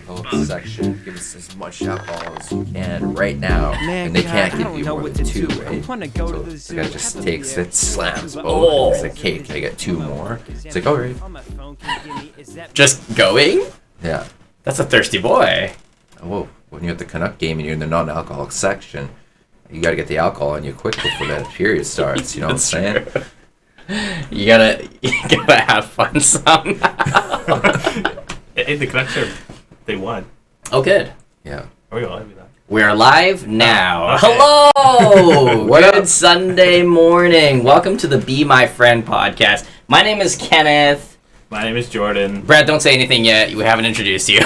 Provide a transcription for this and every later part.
alcohol section. Give us as much alcohol as you can right now. Man, and they God, can't I give don't you know more what than to two, do. right? I wanna go So to the the zoo, guy have just a takes beer. it, slams both. Oh. It's a cake. I get two more. It's like, all right. Just going? Yeah. That's a thirsty boy. Oh, when you're at the Canuck game and you're in the non-alcoholic section, you got to get the alcohol on you quick before that period starts. You know what I'm saying? You gotta have fun somehow. Hey, the Canucks they won. Oh, good. Yeah. Are we live? We're live now. Okay. Hello! What Good up? Sunday morning. Welcome to the Be My Friend podcast. My name is Kenneth. My name is Jordan. Brad, don't say anything yet. We haven't introduced you.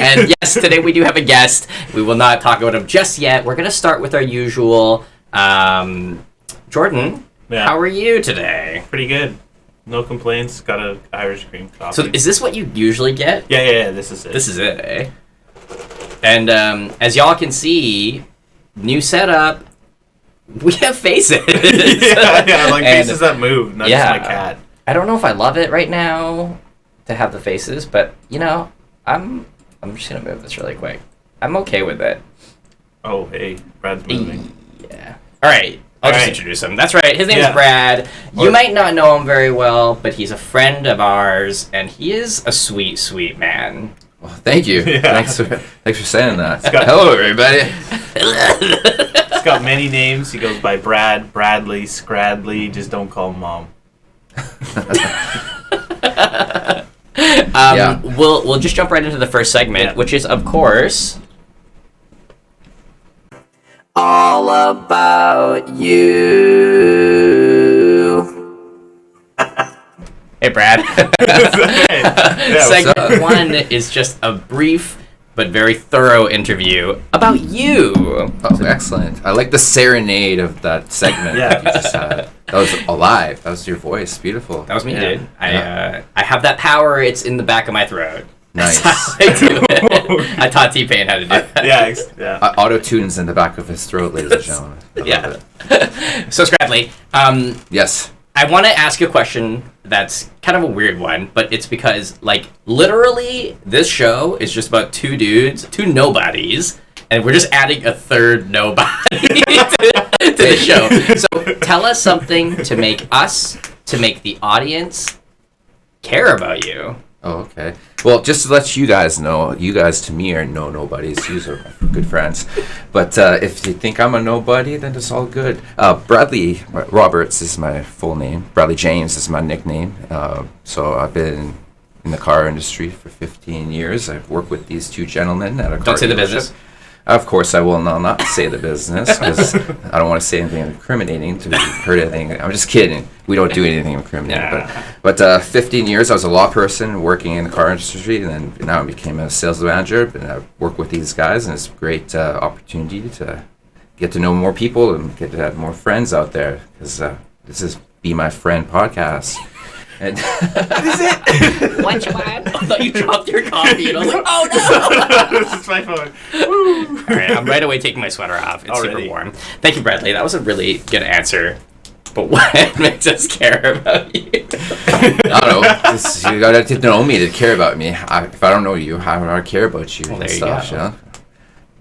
And yes, today we do have a guest. We will not talk about him just yet. We're going to start with our usual. Jordan, Yeah. how are you today? Pretty good. No complaints. Got a Irish cream coffee. So is this what you usually get? Yeah. This is it. This is it, eh? And as y'all can see, new setup. We have faces. yeah, like And- faces that move, not yeah. just my cat. I don't know if I love it right now to have the faces, but you know, I'm just gonna move this really quick. I'm okay with it. Oh, hey, Brad's moving. Yeah. All right. I'll just introduce him. That's right. His name's Yeah. Brad. You might not know him very well, but he's a friend of ours, and he is a sweet, sweet man. Well, thank you. Yeah. Thanks for saying that. got- Hello, everybody. He's got many names. He goes by Brad, Bradley, Scradley. Just don't call him Mom. Yeah. We'll just jump right into the first segment, Yeah. which is, of course, all about you. Hey, Brad. Yeah, Segment 1 is just a brief but very thorough interview about you. Oh, excellent. I like the serenade of that segment Yeah. that you just had. That was alive. That was your voice. Beautiful. That was me, Yeah. dude. I have that power. It's in the back of my throat. Nice. That's how I do it. I taught T-Pain how to do that. yeah. Auto-tunes in the back of his throat, ladies and gentlemen. I love Yeah. it. So, Scradley, Yes. I want to ask you a question that's kind of a weird one, but it's because, like, literally, this show is just about two dudes, two nobodies, and we're just adding a third nobody to the show. So, tell us something to make the audience care about you. Oh, okay. Well, just to let you guys know, you guys to me are nobodies. You are good friends. But if you think I'm a nobody, then it's all good. Bradley Roberts is my full name. Bradley James is my nickname. So I've been in the car industry for 15 years. I've worked with these two gentlemen at a car Don't say the dealership. business. Of course, I will not say the business because I don't want to say anything incriminating to hurt anything. I'm just kidding. We don't do anything incriminating. Yeah. But 15 years, I was a law person working in the car industry, and then now I became a sales manager. And I work with these guys, and it's a great opportunity to get to know more people and get to have more friends out there because this is Be My Friend podcast. And What you want? I thought you dropped your coffee, and I was like, oh no! This is my phone. All right, I'm right away taking my sweater off. It's super Already. warm. Thank you, Bradley. That was a really good answer. But what makes us care about you? I don't know. You gotta get to know me to care about me. If I don't know you, how would I care about you Well, and there you stuff? go. You know?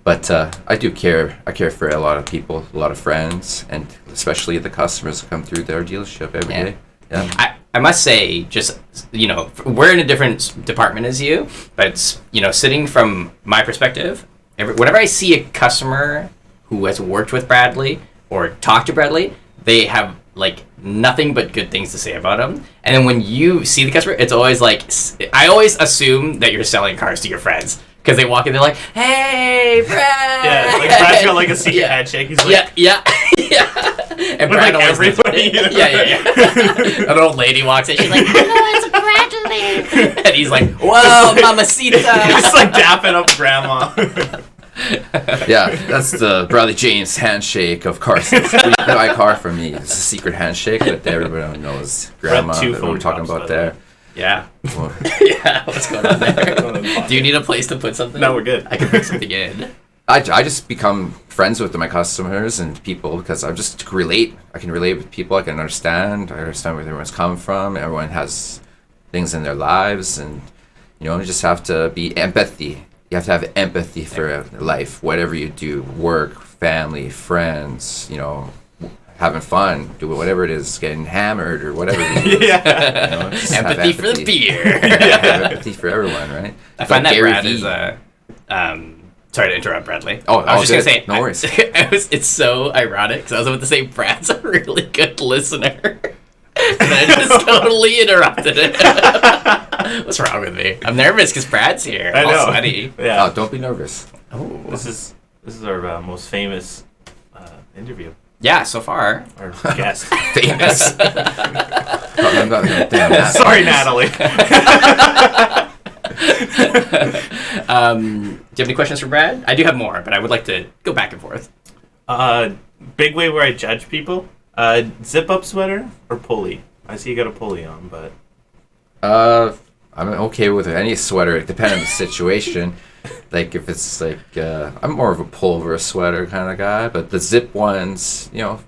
But I do care. I care for a lot of people, a lot of friends, and especially the customers who come through their dealership every Yeah. day. Yeah. I must say, just, you know, we're in a different department as you, but, you know, sitting from my perspective, whenever I see a customer who has worked with Bradley or talked to Bradley, they have, like, nothing but good things to say about him. And then when you see the customer, it's always like, I always assume that you're selling cars to your friends. Because they walk in, they're like, hey, Brad! Yeah, like Brad's got like a secret Yeah. handshake. He's like, Yeah. And With, Brad like, always knows what everybody, it you is. know? Yeah. An old lady walks in, she's like, hello, it's Bradley. And he's like, whoa, mamacita. Just like dapping up grandma. Yeah, that's the Bradley James handshake of cars. When you buy a car from me, it's a secret handshake that everybody knows. Grandma, two that phone we're talking tops, about by the there. Yeah. Well, Yeah, what's going on there? Do you need a place to put something? No, we're good. I can put something in. I just become friends with my customers and people because I just relate. I can relate with people. I understand where everyone's coming from. Everyone has things in their lives, and You know, you just have to be empathy. You have to have empathy for life, whatever you do, work, family, friends, you know, having fun, do whatever it is, getting hammered or whatever it is. Yeah. You know, just Empathy for the beer. Have empathy for everyone, right? I find that Gary Brad Vee. is a. Sorry to interrupt, Bradley. Oh, I was just good. gonna say, No worries. it's so ironic because I was about to say Brad's a really good listener, and I just totally interrupted it. What's wrong with me? I'm nervous because Brad's here. I I'm all know. sweaty. Yeah. Oh, don't be nervous. Oh, This is our most famous interview. yeah. So far, Our guest. Famous. Sorry, Natalie. Do you have any questions for Brad? I do have more, but I would like to go back and forth. Big way where I judge people. Zip up sweater or pulley? I see you got a pulley on, but I'm okay with any sweater. It depends on the situation. Like if it's like I'm more of a pullover sweater kind of guy, but the zip ones, you know,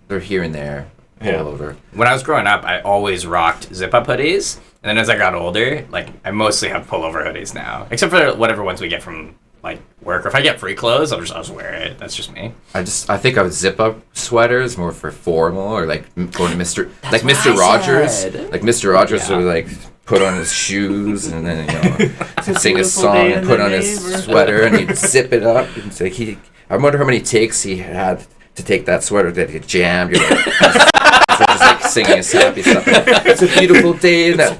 they're here and there, pullover. When I was growing up, I always rocked zip-up hoodies, and then as I got older, like I mostly have pullover hoodies now, except for whatever ones we get from like work. Or if I get free clothes, I'll just wear it. That's just me. I think of zip-up sweaters more for formal or like going to Mr. like what Mr. I Rogers. said. Like Mr. Rogers Yeah. would like put on his shoes and then sing a beautiful song day and in put the on his neighborhood. sweater and he'd zip it up and it's like I wonder how many takes he had to take that sweater that get jammed. You're like, just like singing his happy stuff. It's a beautiful day in that.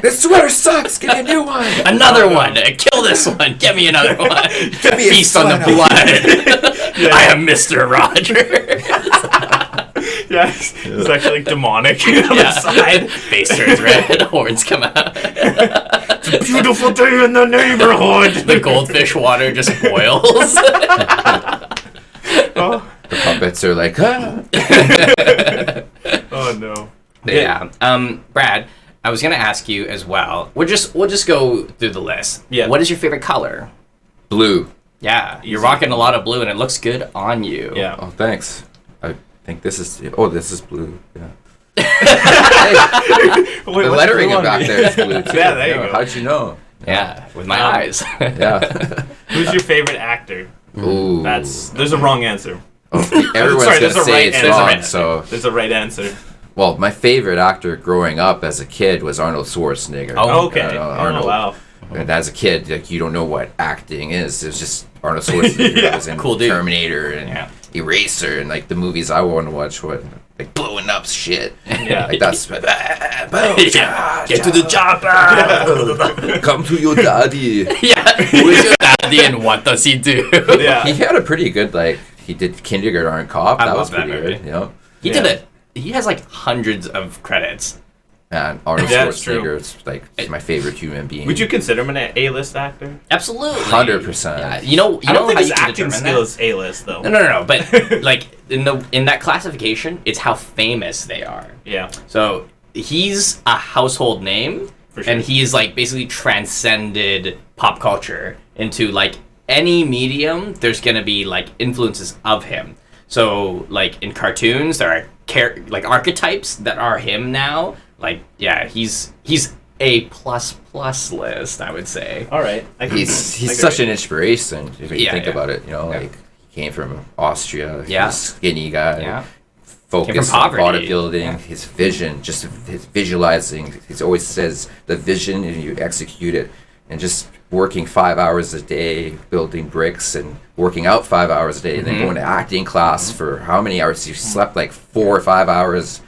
This sweater sucks. Give me a new one. Another one. Kill this one. Get me another one. Give me a Feast on the sweater. blood. I am Mr. Rogers. yeah, it's actually like demonic on the Yeah. side. Face turns red. Horns come out. Beautiful day in the neighborhood. The goldfish water just boils. Oh, The puppets are like, ah. oh no. Yeah. Brad, I was gonna ask you as well. We'll just go through the list. Yeah. What is your favorite color? Blue. Yeah, you're Easy. rocking a lot of blue, and it looks good on you. Yeah. Oh, thanks. I think this is. Oh, this is blue. Yeah. Wait, The what's lettering blue on back me? there is blue too. Yeah, there you go. How'd you know? Yeah, with my eyes. Yeah. Who's your favorite actor? Ooh. There's a wrong answer. Oh, everyone's Sorry, gonna there's a say right it's answer. wrong. So, There's a right answer. well, my favorite actor growing up as a kid was Arnold Schwarzenegger. Oh, Okay. Arnold. Oh, wow. And as a kid, like you don't know what acting is. It's just Arnold Schwarzenegger. Yeah. was in Cool dude. Terminator and Yeah. Eraser and like the movies I want to watch. What like blowing up shit. Yeah. Like that's boom, Yeah. Get to the chopper. come to your daddy. Yeah. Who is your daddy and what does he do? Yeah. He had a pretty good like. He did Kindergarten Cop. I That love was that pretty movie. good. You know. He Yeah. did it. He has like hundreds of credits. And Arnold Yeah, it's true. Schwarzenegger is like my favorite human being. Would you consider him an A-list actor? Absolutely. 100%. Yeah. You know I don't think how his you can acting determine skill that? is A-list though. No. But like in that classification, it's how famous they are. Yeah. So he's a household name, For sure. and he's like basically transcended pop culture into like any medium. There's gonna be like influences of him. So like in cartoons, there are like archetypes that are him now. Like yeah, he's a plus list, I would say. All right. He's such an inspiration if you Yeah, think yeah. about it. You know, Yeah. like he came from Austria. Yeah. He's a skinny guy. Yeah. Focused Came on from poverty. bodybuilding. Yeah. His vision, just his visualizing. He always says the vision and you execute it. And just working 5 hours a day, building bricks and working out 5 hours a day, and then Mm-hmm. going to acting class for how many hours? You slept like 4 or 5 hours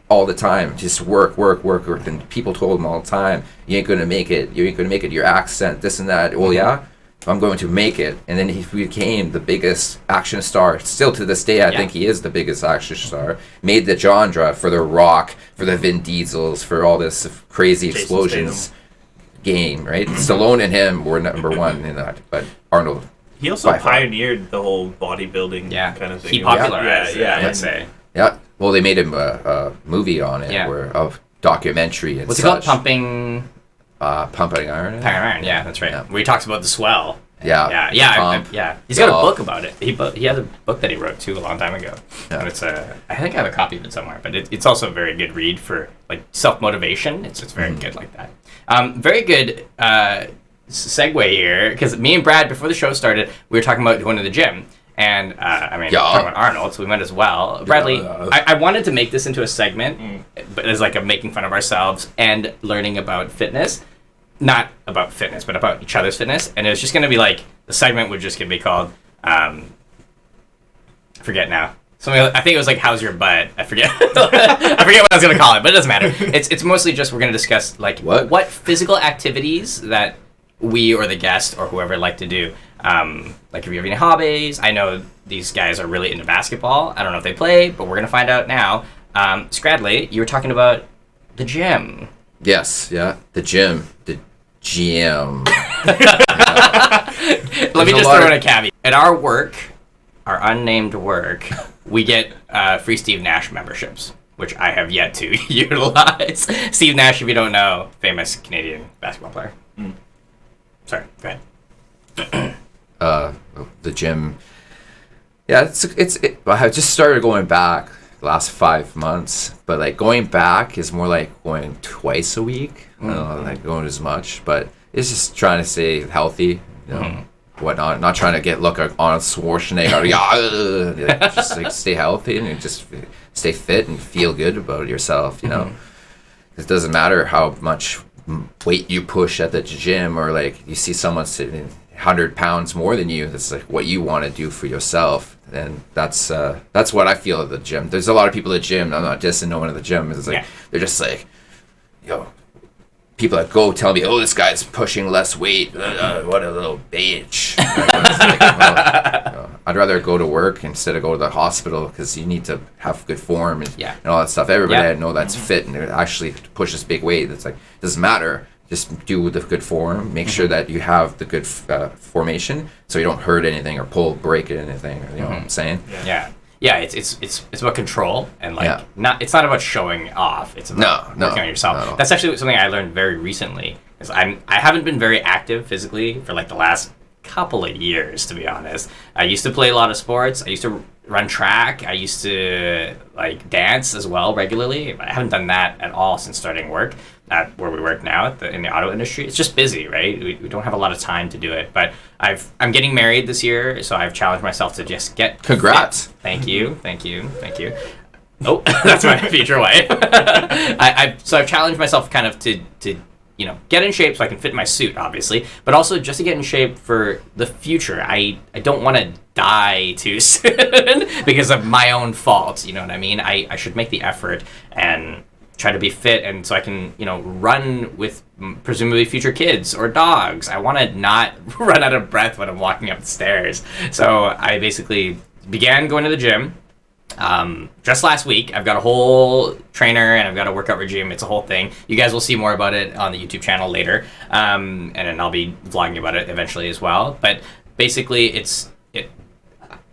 all the time. Just work. And people told him all the time, you ain't gonna make it. You ain't gonna make it. Your accent, this and that. Well, yeah, I'm going to make it. And then he became the biggest action star. Still to this day, I think he is the biggest action star. Made the genre for The Rock, for the Vin Diesels, for all this crazy Jason explosions. Game, right? Stallone and him were number one in that, but Arnold. He also by far. pioneered the whole bodybuilding kind of thing. He popularized Yeah, it, yeah. I'd say. Yeah. Well, they made him a movie on it, Yeah. where a documentary and What's it called? such. Pumping Pumping Iron. Iron. Yeah, that's right. Yeah. Where he talks about the swell. Yeah. He's got a book about it. He has a book that he wrote too a long time ago. Yeah. And it's I think I have a copy of it somewhere. But it's also a very good read for like self motivation. It's very good like that. Very good segue here, because me and Brad before the show started, we were talking about going to the gym. And talking about Arnold, so we went as well. Bradley, I wanted to make this into a segment, but as like a making fun of ourselves and learning about fitness. Not about fitness, but about each other's fitness. And it was just going to be like, the segment would just be called, I forget now. I think it was like, how's your butt? I forget. I forget what I was going to call it, but it doesn't matter. It's mostly just, we're going to discuss like what physical activities that we or the guest or whoever like to do. Like if you have any hobbies. I know these guys are really into basketball. I don't know if they play, but we're going to find out now. Scradley, you were talking about the gym. Yes, yeah, the gym. The gym. Let me just throw in a caveat. At our work, our unnamed work, we get free Steve Nash memberships, which I have yet to utilize. Steve Nash, if you don't know, famous Canadian basketball player. Sorry, go ahead. The gym. Yeah, I just started going back the last 5 months, but like going back is more like going twice a week. I don't know, like going as much, but it's just trying to stay healthy, whatnot. Not trying to look like Arnold Schwarzenegger. Just like stay healthy and just stay fit and feel good about yourself. It doesn't matter how much weight you push at the gym, or like you see someone sitting 100 pounds more than you. That's like what you want to do for yourself, and that's what I feel at the gym. There's a lot of people at the gym. I'm not dissing no one at the gym. It's like they're just like, people that go tell me, oh, this guy's pushing less weight. What a little bitch. I'd rather go to work instead of go to the hospital, because you need to have good form and all that stuff. Everybody I know that's fit and actually pushes big weight. It's like, it doesn't matter. Just do the good form. Make sure that you have the good formation, so you don't hurt anything or break anything. You know what I'm saying? Yeah. It's about control, and like it's not about showing off. It's about working on yourself. That's actually something I learned very recently. Is I haven't been very active physically for like the last couple of years, to be honest. I used to play a lot of sports. I used to run track. I used to like dance as well regularly. I haven't done that at all since starting work at where we work now in the auto industry. It's just busy, right? We don't have a lot of time to do it. But I'm getting married this year, so I've challenged myself to just get Congrats. Fit. Thank you. Oh, that's my future wife. So I've challenged myself kind of to get in shape so I can fit my suit, obviously, but also just to get in shape for the future. I don't want to die too soon because of my own fault. You know what I mean? I should make the effort and try to be fit, and so I can, run with presumably future kids or dogs. I want to not run out of breath when I'm walking up the stairs. So I basically began going to the gym. Just last week. I've got a whole trainer and I've got a workout regime. It's a whole thing. You guys will see more about it on the YouTube channel later, and then I'll be vlogging about it eventually as well. But basically,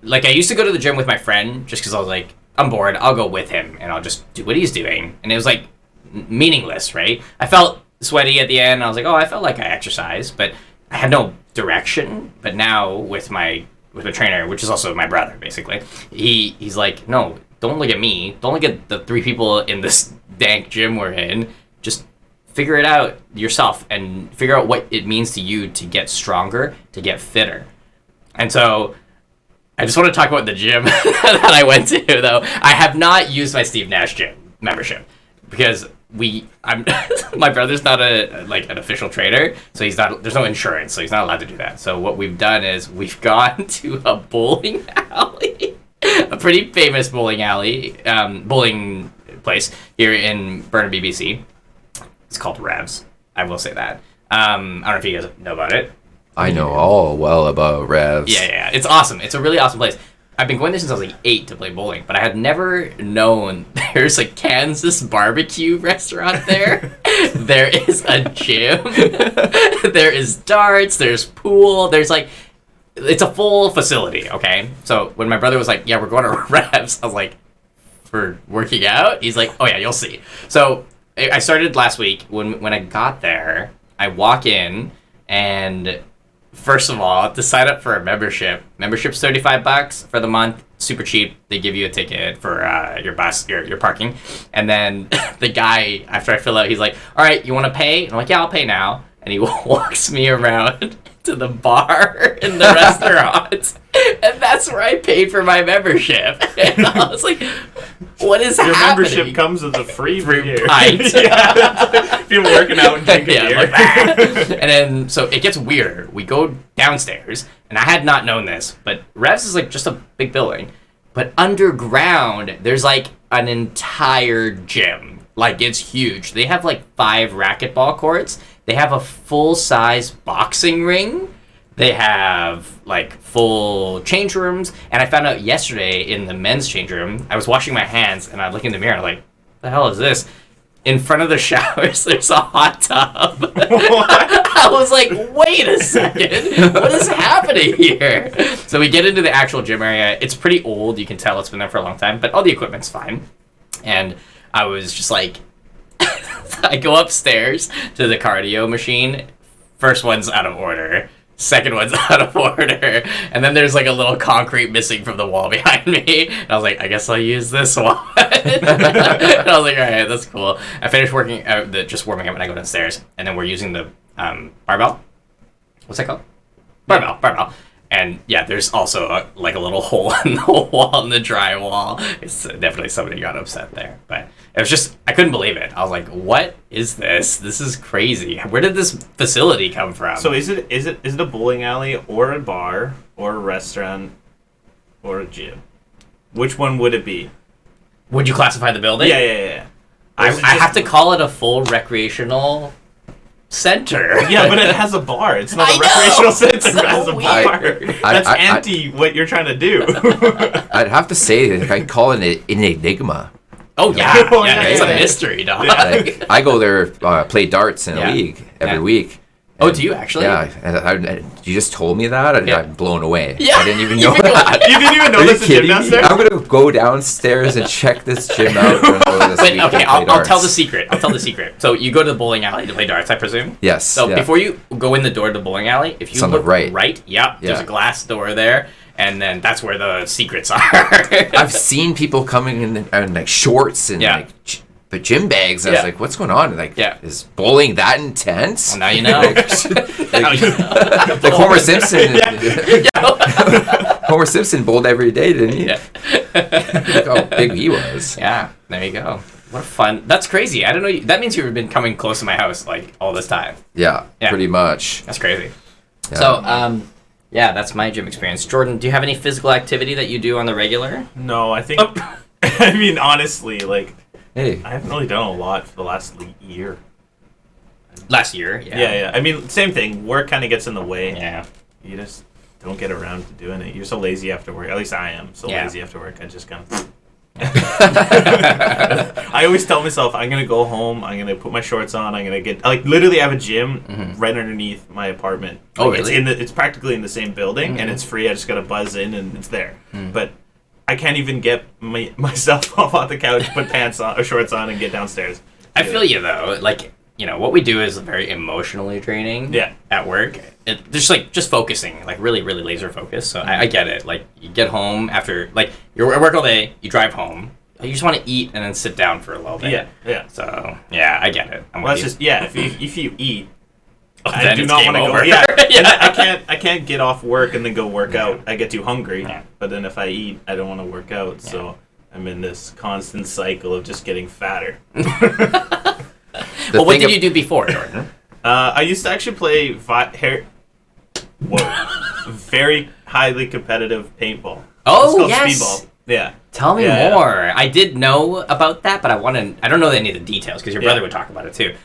like I used to go to the gym with my friend just because I was like, I'm bored. I'll go with him and I'll just do what he's doing, and it was like meaningless, right? I felt sweaty at the end. I was like, oh, I felt like I exercised, but I had no direction. But now with my trainer, which is also my brother, basically, he's like, no, don't look at me. Don't look at the 3 people in this dank gym we're in. Just figure it out yourself and figure out what it means to you to get stronger, to get fitter. And so I just want to talk about the gym that I went to, though. I have not used my Steve Nash gym membership because my brother's not an official trainer, so there's no insurance, so he's not allowed to do that. So what we've done is we've gone to a bowling alley, a pretty famous bowling place here in Burnaby, BC. It's called Revs. I will say that. I don't know if you guys know about it. I know all well about Revs. Yeah. It's awesome. It's a really awesome place. I've been going there since I was like 8 to play bowling, but I had never known there's a Kansas barbecue restaurant there. There is a gym. There is darts. There's pool. There's it's a full facility, okay? So when my brother was like, yeah, we're going to Revs, I was like, for working out? He's like, oh yeah, you'll see. So I started last week. When I got there, I walk in and first of all, to sign up for a membership's $35 for the month. Super cheap. They give you a ticket for your bus, your parking. And then the guy, after I fill out, he's like, all right, you want to pay? And I'm like, yeah, I'll pay now. And he walks me around to the bar in the restaurant. And that's where I paid for my membership. And I was like, what is Your happening? membership comes with a free beer. pint. Yeah. People working out and drinking beer. Like that. And then, so it gets weirder. We go downstairs, and I had not known this, but Revs is like just a big building. But underground, there's like an entire gym. Like, it's huge. They have like 5 racquetball courts. They have a full-size boxing ring. They have like full change rooms. And I found out yesterday in the men's change room, I was washing my hands and I look in the mirror and I'm like, the hell is this? In front of the showers, there's a hot tub. I was like, wait a second. What is happening here? So we get into the actual gym area. It's pretty old. You can tell it's been there for a long time, but all the equipment's fine. And I was just like, I go upstairs to the cardio machine. First one's out of order. Second one's out of order. And then there's like a little concrete missing from the wall behind me. And I was like, I guess I'll use this one. And I was like, all right, that's cool. I finished working out, just warming up, and I go downstairs. And then we're using the barbell. What's that called? Barbell. And yeah, there's also a little hole in the wall in the drywall. It's definitely somebody got upset there. But it was just, I couldn't believe it. I was like, what is this? This is crazy. Where did this facility come from? So is it a bowling alley or a bar or a restaurant or a gym? Which one would it be? Would you classify the building? Yeah. I have to call it a full recretional center. Yeah, but it has a bar. It's not a recreational center. It's It has a weird. bar. That's anti what you're trying to do. I'd have to say that I call it an enigma. Oh yeah, it's a mystery, dog. Like, I go there, play darts in a Yeah. league every Yeah. week. Oh, And, do you actually? Yeah, and you just told me that, and Yeah. I'm blown away. Yeah. I didn't even You know even go- that. You didn't even know Are you there's a gym kidding me? downstairs? I'm gonna go downstairs and check this gym out. This But week okay, and play I'll tell darts. the secret. So you go to the bowling alley to play darts, I presume? Yes. So yeah. before you go in the door to the bowling alley, if you It's on the look right. there's Yeah. a glass door there, and then that's where the secrets are. I've seen people coming in like shorts and Yeah. like the gym bags. I was Yeah. like, what's going on? Like, Yeah. is bowling that intense? Well, now you know. Now you know. Like Homer Simpson. Yeah. Homer Simpson bowled every day, didn't he? Yeah. Look how big he was. Yeah, there you go. What fun. That's crazy. I don't know. That means you've been coming close to my house like all this time. Yeah, Yeah. pretty much. That's crazy. Yeah. So, yeah, that's my gym experience. Jordan, do you have any physical activity that you do on the regular? No, I think. I mean, honestly, like, Hey, I haven't really done a lot for the last year. Last year, Yeah. I mean, same thing. Work kind of gets in the way. Yeah. You just don't get around to doing it. You're so lazy after work. At least I am so Yeah. lazy after work. I just kind of. I always tell myself I'm gonna go home. I'm gonna put my shorts on. I'm gonna get literally I have a gym right underneath my apartment. Oh, Like, really? It's practically in the same building and it's free. I just gotta buzz in and it's there. But I can't even get myself off on the couch, put pants on or shorts on, and get downstairs. I feel you though. Like, you know, what we do is very emotionally draining. Yeah. At work, just focusing, like really, really laser focused. So I get it. Like, you get home after you're at work all day, you drive home, you just want to eat and then sit down for a little bit. Yeah. So yeah, I get it. I'm Well, with that's you. just if you eat. I then do it's not game want to go. over. Yeah, Yeah. I can't get off work and then go work Yeah. out. I get too hungry. Yeah. But then if I eat, I don't want to work out. So I'm in this constant cycle of just getting fatter. Well, what did you do before, Jordan? I used to actually play very highly competitive paintball. Oh, it's called yes. speedball. Yeah. Tell me Yeah. more. I did know about that, but I don't know any of the details because your brother would talk about it too.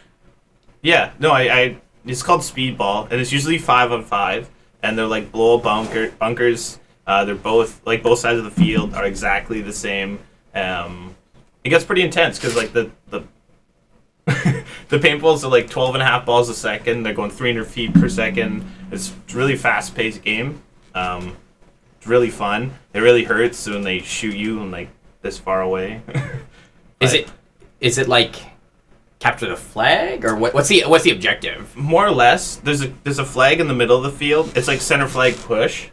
Yeah, no, I it's called speedball, and it's usually 5-on-5, and they're like blow bunkers. They're both sides of the field are exactly the same. It gets pretty intense because like the the paintballs are like 12.5 balls a second. They're going 300 feet per second. It's a really fast paced game. It's really fun. It really hurts when they shoot you and like this far away. Is it like capture the flag, or what's the objective? More or less, there's a flag in the middle of the field. It's like center flag push.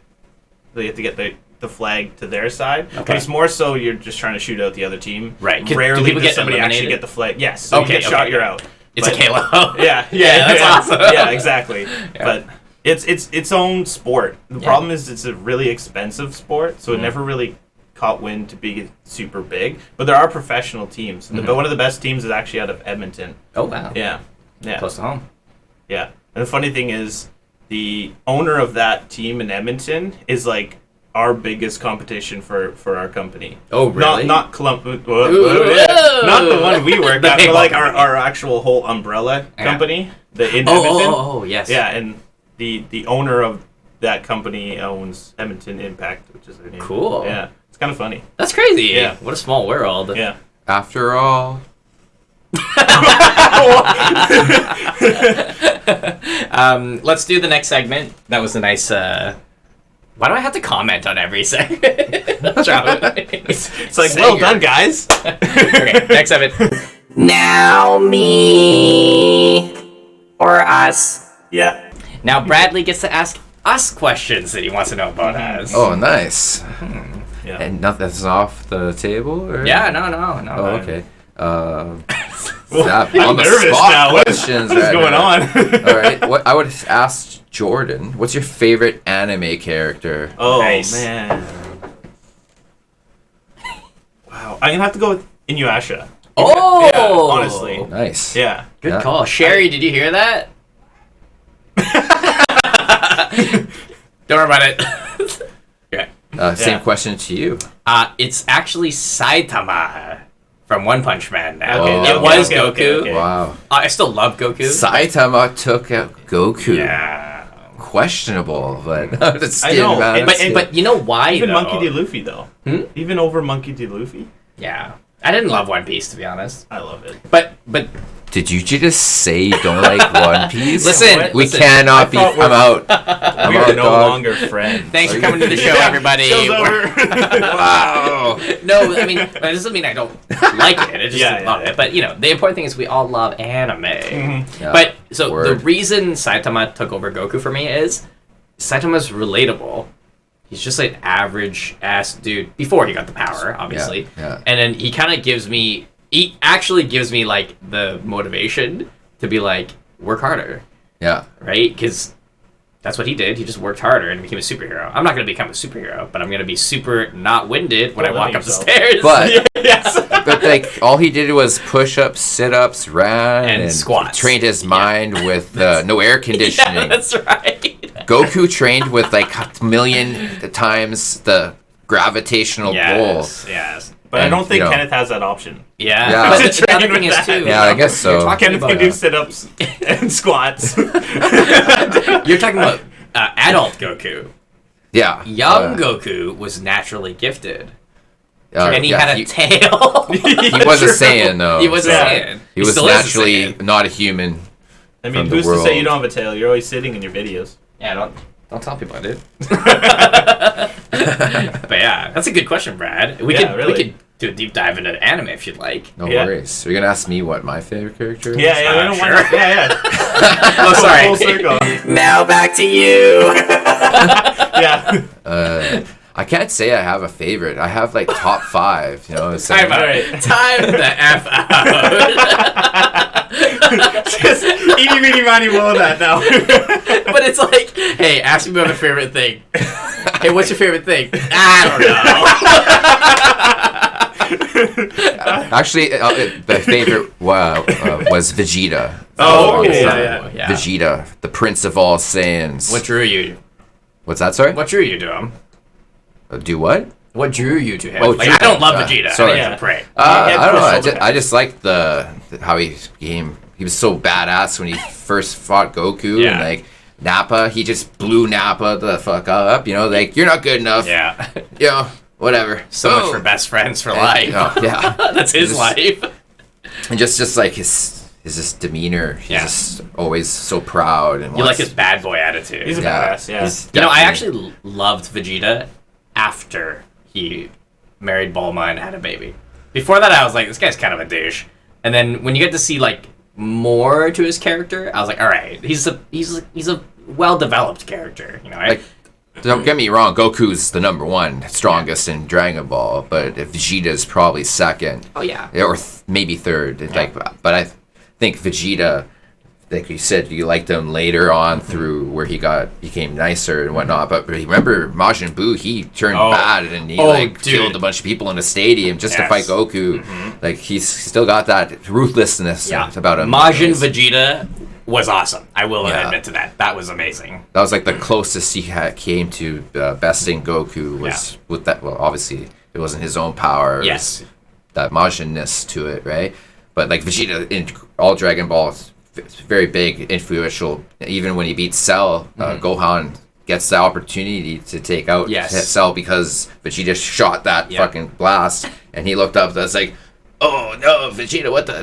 So you have to get the flag to their side. Okay. But it's more so you're just trying to shoot out the other team. Right. Rarely people does get somebody actually eliminated? get the flag. Yes. So you get shot, you're out. It's But- a Kalo. Yeah. That's awesome. Yeah, exactly. But it's its own sport. The problem is it's a really expensive sport, so it never really caught wind to be super big. But there are professional teams. But one of the best teams is actually out of Edmonton. Oh wow. Yeah. Close to home. Yeah. And the funny thing is, the owner of that team in Edmonton is like our biggest competition for our company. Oh, really? Not not the one we work at, but like our actual whole umbrella company, the in Edmonton. Oh, yes. Yeah, and the owner of that company owns Edmonton Impact, which is their name. Cool. Yeah, it's kind of funny. That's crazy. Yeah. What a small world. Yeah. After all, Let's do the next segment. That was a nice. Why do I have to comment on every segment? It's like, well done, guys. Okay, next segment. Now me or us. Yeah. Now Bradley gets to ask us questions that he wants to know about us. oh, nice. Yeah. And nothing's off the table? Or? Yeah, no. Oh, okay. I'm On the nervous spot now. What is questions. going on? All right. What I would ask Jordan, what's your favorite anime character? Oh, Nice. man. Wow. I'm going to have to go with Inuyasha. Oh! Yeah, honestly. Nice. Yeah. Good Yeah. call. Sherry, did you hear that? Don't worry about it. Okay. Same Yeah. question to you. It's actually Saitama from One Punch Man now. Okay, It was okay, Goku. okay. Wow. I still love Goku. Saitama took out Goku. Yeah. Questionable, but it's I know, But you know why, Even though? Monkey D. Luffy, though. Even over Monkey D. Luffy. Yeah. I didn't love One Piece, to be honest. I love it. But Did you just say you don't like One Piece? Listen, we listen. cannot be. I thought I'm out. I'm We out, are no dog. longer friends. thanks for coming to the show, everybody. Show's over. Wow. No, I mean, that doesn't mean I don't like it. I just Yeah, love yeah. it. But, the important thing is we all love anime. Yeah. But, so Word. the reason Saitama took over Goku for me is Saitama's relatable. He's just like an average-ass dude before he got the power, obviously. Yeah. And then he actually gives me, like, the motivation to be like, work harder, Yeah. right? Because that's what he did. He just worked harder and became a superhero. I'm not going to become a superhero, but I'm going to be super not winded when I Don't walk let up the yourself. stairs. But Yes. but like all he did was push-ups, sit-ups, ran, And squats. trained his mind with no air conditioning. Yeah, that's right. Goku trained with like a million times the gravitational pull. Yes. But I And, don't think you know- Kenneth has that option. Yeah. Yeah. But To the train other thing with is, that. too. Yeah, I guess so. You're talking Kenneth about, can do sit-ups and squats. you're talking about adult Goku. Yeah. Young Goku was naturally gifted. And he yeah, had a tail. he was a Saiyan though. He was a so Saiyan. He was still is a naturally Saiyan. not a human. I mean, From the who's to say you world. don't have a tail? You're always sitting in your videos. Yeah, don't tell people I did. But yeah, that's a good question, Brad. We Yeah, could really. we could do a deep dive into anime if you'd like. No Yeah. worries. So you're gonna ask me what my favorite character is? Yeah, we don't sure. want to. Yeah. Oh, sorry. Full circle. Now back to you. Yeah. I can't say I have a favorite. I have like top 5. You know. It's Time like, out. Alright. Time the F out. Just eeny, meeny, miny, moe that now. But it's like, hey, ask me about my favorite thing. Hey, what's your favorite thing? I Actually, the favorite was Vegeta. Oh, Long okay, time. yeah. Vegeta, the prince of all Saiyans. What drew you? What's that? Sorry. What drew you to him? Do what? What drew you to him? Oh, like, drew I don't him. love Vegeta. Sorry. I think he's a prey. Yeah, I don't know. Crystal I just liked how he became. He was so badass when he first fought Goku Yeah. and like Nappa. He just blew Nappa the fuck up. You know, like you're not good enough. Yeah. You know, whatever. So much Boom. for best friends for And- life. oh, yeah. That's his Just- life. And just like his just demeanor. He's Yeah. just always so proud and You like wants- his bad boy attitude. He's a Yeah. badass, yeah. He's You know, I definitely- actually loved Vegeta after he married Bulma and had a baby. Before that, I was like, this guy's kind of a douche. And then when you get to see like more to his character, I was like, all right, he's a well developed character. You know, right? Like, don't get me wrong, Goku's the number one strongest in Dragon Ball, but if Vegeta's probably second. Oh yeah. Or maybe third. Like, but I think Vegeta, like you said, you liked him later on through where he became nicer and whatnot. But remember, Majin Buu, he turned bad and he killed a bunch of people in a stadium just to fight Goku. Like, he's still got that ruthlessness about him. Majin Vegeta was awesome. I will admit to that. That was amazing. That was like the closest he came to besting Goku was with that. Well, obviously it wasn't his own power. It was that Majin-ness to it, right? But like Vegeta in all Dragon Ball, it's very big, influential. Even when he beats Cell, Gohan gets the opportunity to take out Cell because Vegeta shot that fucking blast, and he looked up. That's like, oh no, Vegeta, what the?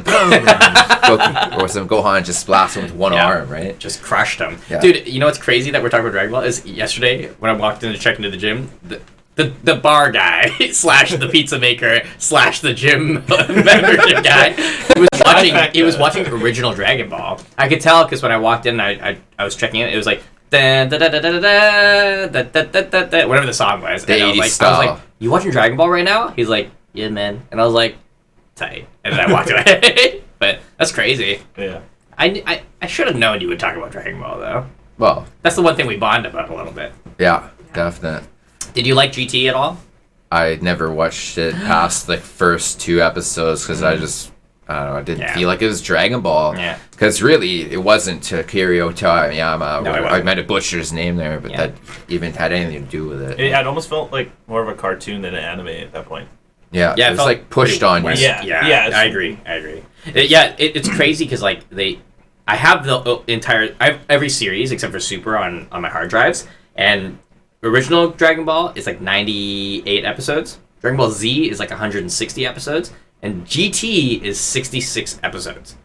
Or some Gohan just blasted him with one arm, right? Just crushed him. Yeah. Dude, you know what's crazy that we're talking about Dragon Ball is yesterday when I walked in to check into the gym, the bar guy / the pizza maker / the gym membership guy he was watching original Dragon Ball. I could tell because when I walked in, I was checking it. It was like whatever the song was. The 80s I was like, you watching Dragon Ball right now? He's like, yeah, man. And I was like, tight. And then I walked away. But that's crazy. Yeah. I should have known you would talk about Dragon Ball though. Well, that's the one thing we bond about a little bit. Yeah, definitely. Did you like GT at all? I never watched it past the first 2 episodes because I don't know, I didn't feel like it was Dragon Ball. Yeah. Because really, it wasn't Akira Toriyama. No, I might have butchered his name there, but that even had anything to do with it. It almost felt like more of a cartoon than an anime at that point. Yeah, it was like pushed on you. Yeah, I agree. It's crazy because like I have I have every series except for Super on my hard drives, and original Dragon Ball is like 98 episodes. Dragon Ball Z is like 160 episodes, and GT is 66 episodes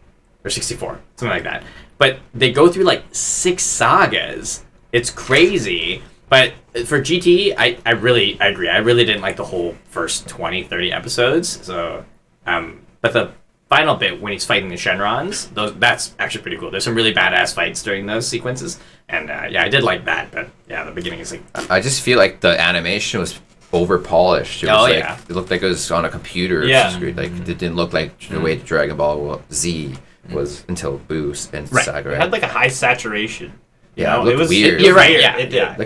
or 64, something like that. But they go through like 6 sagas. It's crazy. But for GT, I agree. I really didn't like the whole first 20, 30 episodes. So, but the final bit when he's fighting the Shenrons, that's actually pretty cool. There's some really badass fights during those sequences. And I did like that. But yeah, the beginning is like... I just feel like the animation was over-polished. It was it looked like it was on a computer screen. Like, it didn't look like the way Dragon Ball Z was until Boost and Saga. It had like a high saturation. Yeah, it was weird. You're right. Yeah, it did.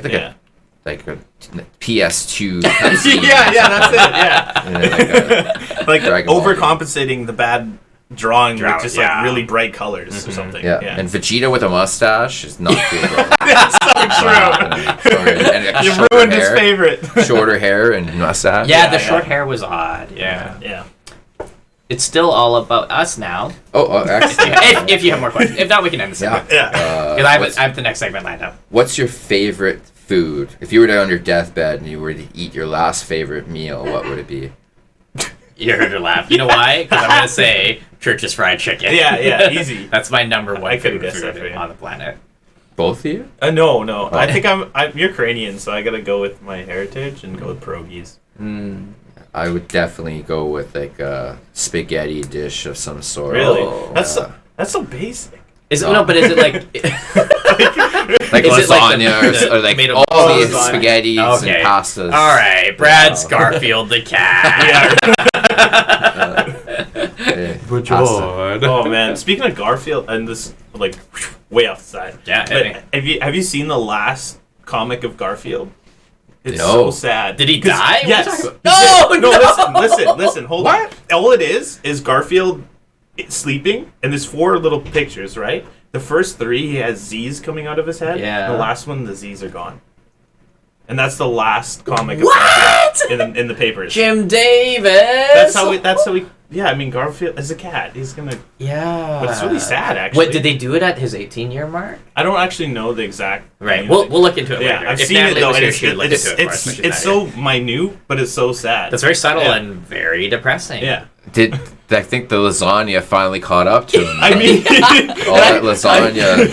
Like a PS2. that's it. Yeah, like overcompensating the bad drawing with just like really bright colors or something. Yeah. And Vegeta with a mustache is not good. That's so true. And you ruined his favorite. Shorter hair and mustache. Yeah, the short hair was odd. Yeah. It's still all about us now. Oh, excellent. if you have more questions. If not, we can end the segment. Because I have the next segment lined up. What's your favorite food? If you were on your deathbed and you were to eat your last favorite meal, what would it be? You heard her laugh. You know why? Because I'm going to say Church's Fried Chicken. Yeah, easy. That's my number one favorite food on the planet. Both of you? No. Oh. I think I'm Ukrainian, so I got to go with my heritage and go with pierogies. I would definitely go with like a spaghetti dish of some sort. Really? That's so basic. But is it like like lasagna or like all these spaghettis and pastas? All right, Brad's Garfield the cat. Oh man, speaking of Garfield, and this like way off the side. Yeah. But have you seen the last comic of Garfield? It's so sad. Did he die? Yes. No. Listen. Hold on. All it is Garfield sleeping, and there's 4 little pictures, right? The first 3, he has Z's coming out of his head. Yeah. The last one, the Z's are gone. And that's the last comic of Garfield in the papers. Jim Davis. That's how we. Yeah, I mean Garfield as a cat, he's gonna. Yeah. But it's really sad, actually. What did they do it at his 18-year mark? I don't actually know the exact. Right. We'll look into it later. I've seen it though, and it's so minute, but it's so sad. That's very subtle and very depressing. Yeah. I think the lasagna finally caught up to him? I mean, all that lasagna.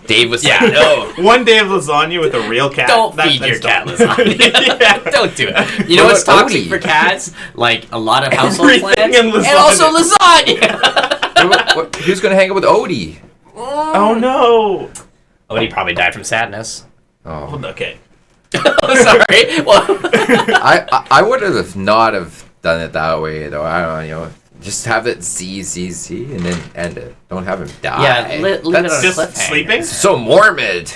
Dave was like, no. One day of lasagna with a real cat. Don't feed your cat lasagna. Don't do it. You know what's toxic for cats? Like a lot of household plants and also lasagna. who's gonna hang out with Odie? Oh no. Odie probably died from sadness. Oh, Okay. Sorry. Well, I would have not have done it that way though. I don't know, just have it Z and then end it. Don't have him die. yeah, leave it on a Just cliffhanger. sleeping? So morbid.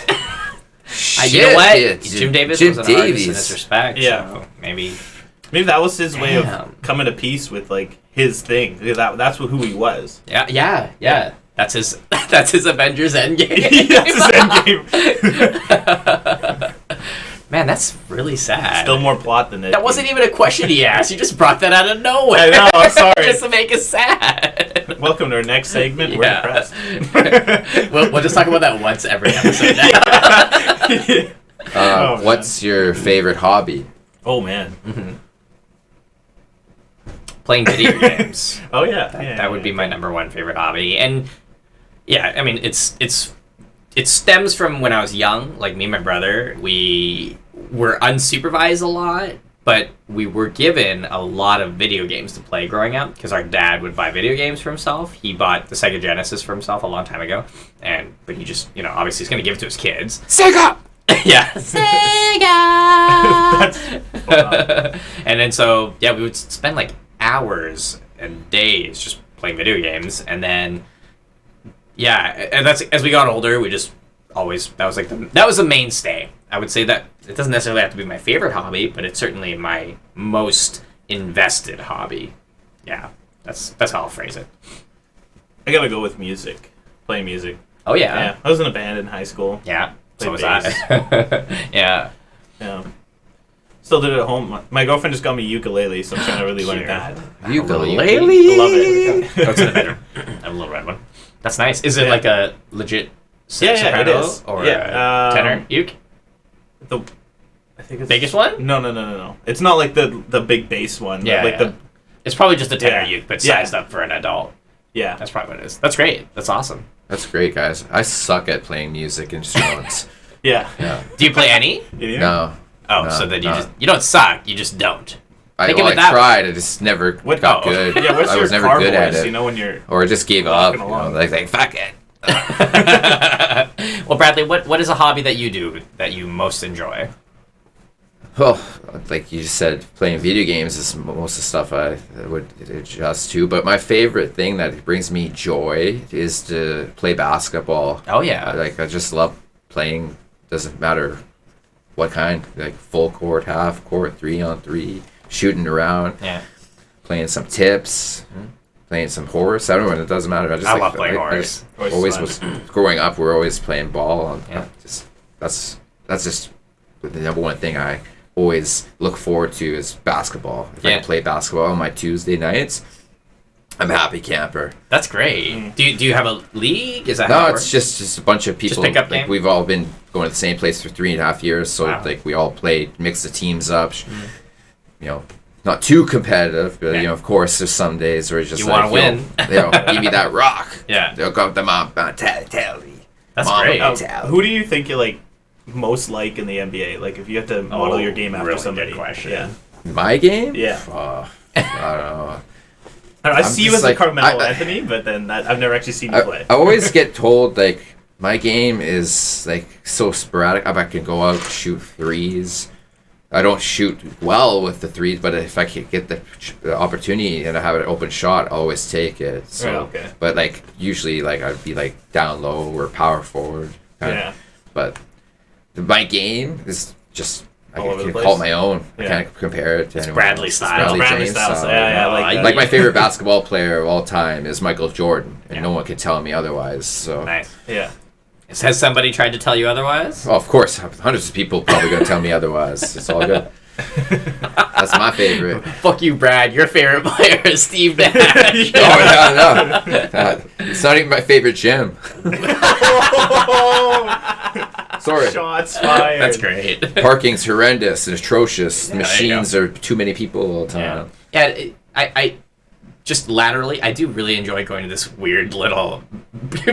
You know what? Shit, Jim Davis Jim was an artist in Davies. this respect. Yeah. So maybe. Maybe that was his way Damn. of coming to peace with like his thing. That's who he was. Yeah. That's his. That's his Avengers Endgame. That's his endgame. Man, that's really sad. Still more plot than it. That wasn't even a question he asked. You just brought that out of nowhere. I know. I'm sorry. Just to make us sad. Welcome to our next segment. We're Yeah. depressed. We'll just talk about that once every episode now. Oh, What's your favorite hobby? Oh man. Playing video games. Oh yeah. That would be my number one favorite hobby. And yeah, I mean it stems from when I was young. Like me and my brother, we were unsupervised a lot, but we were given a lot of video games to play growing up because our dad would buy video games for himself. He bought the Sega Genesis for himself a long time ago, but he just, obviously he's going to give it to his kids. Sega! Yeah. Sega! And then so, yeah, we would spend like hours and days just playing video games. And then, yeah, and that's, as we got older, we just always, that was the mainstay. I would say that it doesn't necessarily have to be my favorite hobby, but it's certainly my most invested hobby. Yeah, that's how I'll phrase it. I gotta go with music. Playing music. Oh, yeah. Yeah. I was in a band in high school. Yeah, so was Played I. Yeah. Yeah. Still did it at home. My girlfriend just got me ukulele, so I'm trying to really learn Cute. that. Ukulele? I love it. Oh, it's in the bedroom. I have a little red one. That's nice. Is it Yeah. like a legit Yeah, soprano it is. or Yeah, a tenor uke? I think it's Biggest one? No. It's not like the big bass one. Yeah, Like yeah. It's probably just a tenor Yeah. uke, but Yeah. sized up for an adult. yeah. That's probably what it is. That's great. That's awesome. That's great, guys. I suck at playing music instruments. Yeah. Yeah. Do you play any? Yeah. No. Oh, No, so then no. you don't suck. You just don't. Think of I it that way. tried. I just never What- got oh. good. Yeah, what's I your was never car good voice? at it. When you're Or I just gave up. walking along. Like fuck it. Well, Bradley, what is a hobby that you do that you most enjoy? Well, like you just said, playing video games is most of the stuff I would adjust to. But my favorite thing that brings me joy is to play basketball. Oh yeah. Like I just love playing. Doesn't matter what kind. Like full court, half court, 3-on-3, shooting around, Yeah. playing some tips, playing some horse. I don't know. It doesn't matter. I love playing horse. Horse is always fun. was growing up. We're always playing ball. And Yeah. that's just the number one thing I always look forward to is basketball. If I Yeah. can play basketball on my Tuesday nights, I'm a happy camper. That's great. Do you have a league? Is that No, how it it's works? just a bunch of people. pickup Like game? we've all been going to the same place for 3.5 years, so Wow. like we all play, mix the teams up. Not too competitive, but Yeah. of course, there's some days where it's just You like, wanna win. give me that rock. Yeah. They'll go the mom mentality. That's Mama great. mentality. Who do you think you like most like in the NBA? Like if you have to model your game after really somebody. good question. Yeah. My game? Yeah. I don't know. I I'm see you just as like- a Carmelo I- Anthony, but then I've never actually seen you play. I always get told like my game is like so sporadic. I can go out shoot threes. I don't shoot well with the threes, but if I can get the opportunity and I have an open shot, I'll always take it. So, Right, okay. but like usually, like I'd be like down low or power forward. kinda. Yeah. But my game is just I All over the can place? call it my own. I Yeah. can't compare it to anyone Bradley else. style. Bradley James style. Yeah, I like that. Like my favorite basketball player of all time is Michael Jordan, and Yeah. no one can tell me otherwise. So, Nice. Yeah. Has somebody tried to tell you otherwise? well, of course, hundreds of people probably gonna tell me otherwise. It's all good. That's my favorite. Fuck you, Brad. Your favorite player is Steve Nash. Oh no, it's not even my favorite gym. Sorry, Shots fired. That's great. parking's horrendous and atrocious. The there you machines are too many people all the Yeah, time. I just laterally, I do really enjoy going to this weird little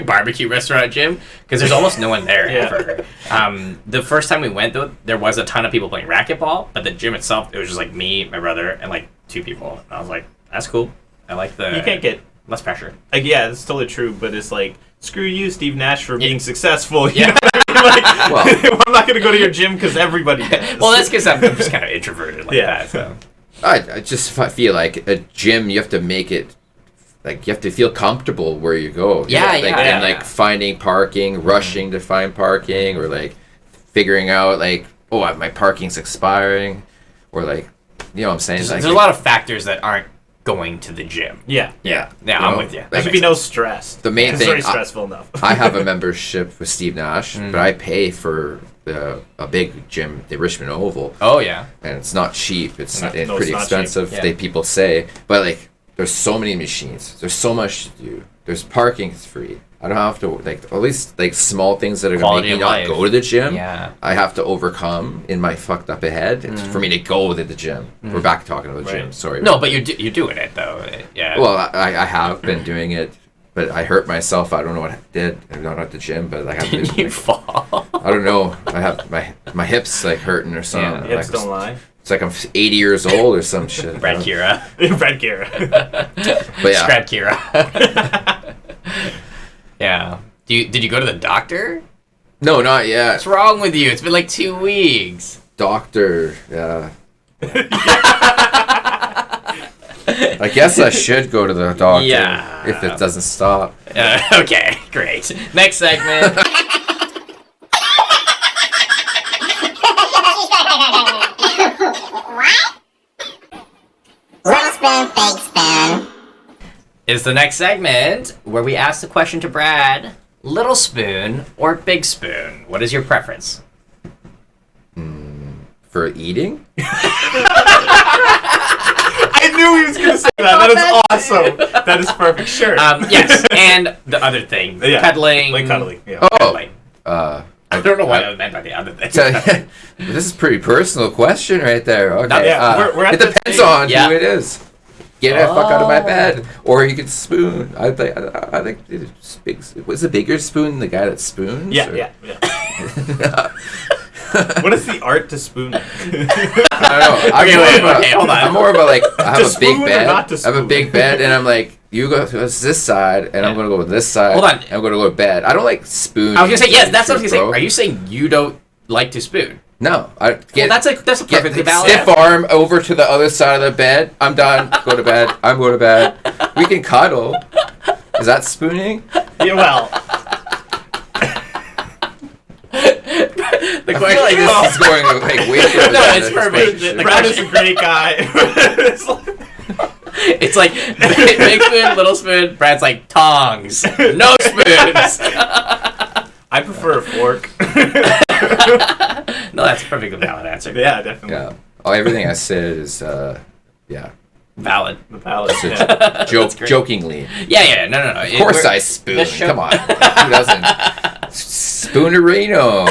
barbecue restaurant gym because there's almost no one there Yeah. ever. The first time we went though, there was a ton of people playing racquetball, but the gym itself, it was just like me, my brother, and like 2 people. And I was like, that's cool. I like the. You can't get Less pressure. Like, yeah, that's totally true, but it's like, screw you, Steve Nash, for being successful. You Yeah. know what I mean? Like, I'm not going to go to your gym because everybody does. Well, that's because I'm just kind of introverted like Yeah. that. So. I just feel like a gym, you have to make it, like, you have to feel comfortable where you go. Yeah, like, yeah, and, yeah. like, finding parking, rushing to find parking, or, like, figuring out, like, oh, my parking's expiring, or, like, you know what I'm saying? There's Like, a lot of factors that aren't going to the gym. Yeah. Yeah, You I'm know, with you. There should be no stress. The main it's thing, already stressful enough. I have a membership with Steve Nash, but I pay for a big gym, the Richmond Oval, Oh, yeah. and it's not cheap. It's No, pretty it's not expensive. cheap. Yeah. They people say, but like, there's so many machines. There's so much to do. There's parking is free. I don't have to like at least like small things that are gonna Quality make me of not life. go to the gym. Yeah. I have to overcome in my fucked up head for me to go to the gym. We're back talking about the gym. Right. Sorry. No, but you're doing it, though. Yeah. Well, I have been doing it, but I hurt myself. I don't know what I did. I'm not at the gym, but I have been. Did you fall? I don't know. I have my hips like hurting or something. Yeah. Hips Like, don't lie. it's like I'm 80 years old or some shit. Brad Kira. Brad Kira. But yeah, Brad Kira. Yeah. Did you go to the doctor? no, not yet. What's wrong with you? It's been like 2 weeks. Doctor, yeah. I guess I should go to the doctor Yeah. if it doesn't stop. Okay, great. Next segment. Little spoon, big spoon. Is the next segment where we ask the question to Brad: little spoon or big spoon? What is your preference? For eating? I knew he was going to say that. That is awesome. That is perfect. Sure. Yes, and the other thing, Yeah, cuddling. like cuddling. Yeah. Oh, Cuddling. uh, I don't know what I meant by the other thing. so, this is a pretty personal question right there. Okay, Yeah, we're at it the depends stage. on Yeah. who it is. Get the fuck out of my Oh. bed, or you can spoon. I think it's big. Was a bigger spoon the guy that spoons? Yeah, or- yeah. What is the art to spoon? I don't know. Okay, hold on. I'm more of a like. I have To a spoon big or bed. not to I have a spoon? big bed, and I'm like, you go to this side, and I'm gonna go to this side. Hold on. And I'm gonna go to bed. I don't like spoon. I was gonna say yes. That's what I was gonna bro. say. Are you saying you don't like to spoon? No, I get. Well, that's a Get perfectly the valid. stiff arm over to the other side of the bed. I'm done. Go to bed. I'm going to bed. We can cuddle. Is that spooning? Yeah, well, The I question feel like is, this is going like way further. No, than it's this perfect. question. The Brad is a great guy. It's like- it's like big spoon, little spoon. Brad's like tongs, no spoons. I prefer a fork. No, that's a perfectly valid answer. Yeah, definitely. Yeah. Oh, everything I said is yeah. Valid. The palate. So, Yeah. joke, jokingly. Yeah. No. Of course I spoon. Come on. Who doesn't? Spoonerino.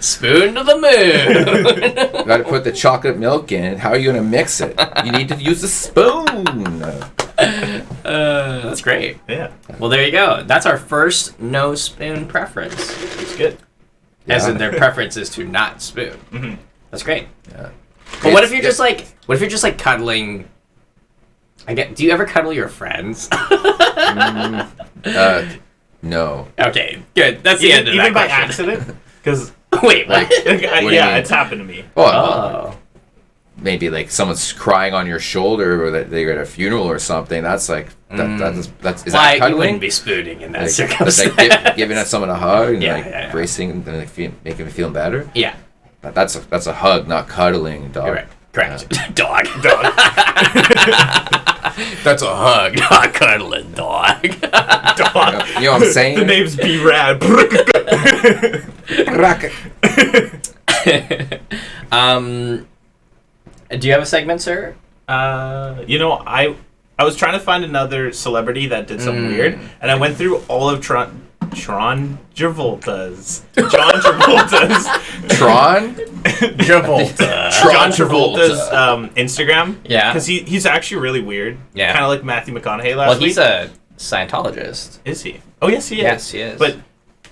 Spoon to the moon. Got to put the chocolate milk in. How are you going to mix it? You need to use a spoon. That's great. Yeah, Well, there you go. That's our first no spoon preference. it's good. As Yeah. in their preference is to not spoon. Mhm. That's great. Yeah. But what if you're just like cuddling? Do you ever cuddle your friends? No. Okay, good. That's the end of that Even by question. accident? Because Wait, what? What do you yeah, mean? it's happened to me. Well, Oh. maybe like someone's crying on your shoulder, or that they're at a funeral or something. That's like that's is Well, that you cuddling? wouldn't be spooning in that Like, circumstance. giving someone a hug and Yeah, like yeah. bracing and like making me feel better. Yeah, That's a hug, not cuddling, dog. you're right. Correct. Dog. Dog. That's a hug, not cuddling, dog. Dog. You know what I'm saying? The name's B-Rad. Do you have a segment, sir? I was trying to find another celebrity that did something weird, and I went through all of John Travolta's Tron? Travolta. John Travolta's Instagram. Yeah. Because he's actually really weird. Yeah. Kind of like Matthew McConaughey last Well, week. he's a Scientologist. Is he? Oh, yes, he is. Yes, he is. But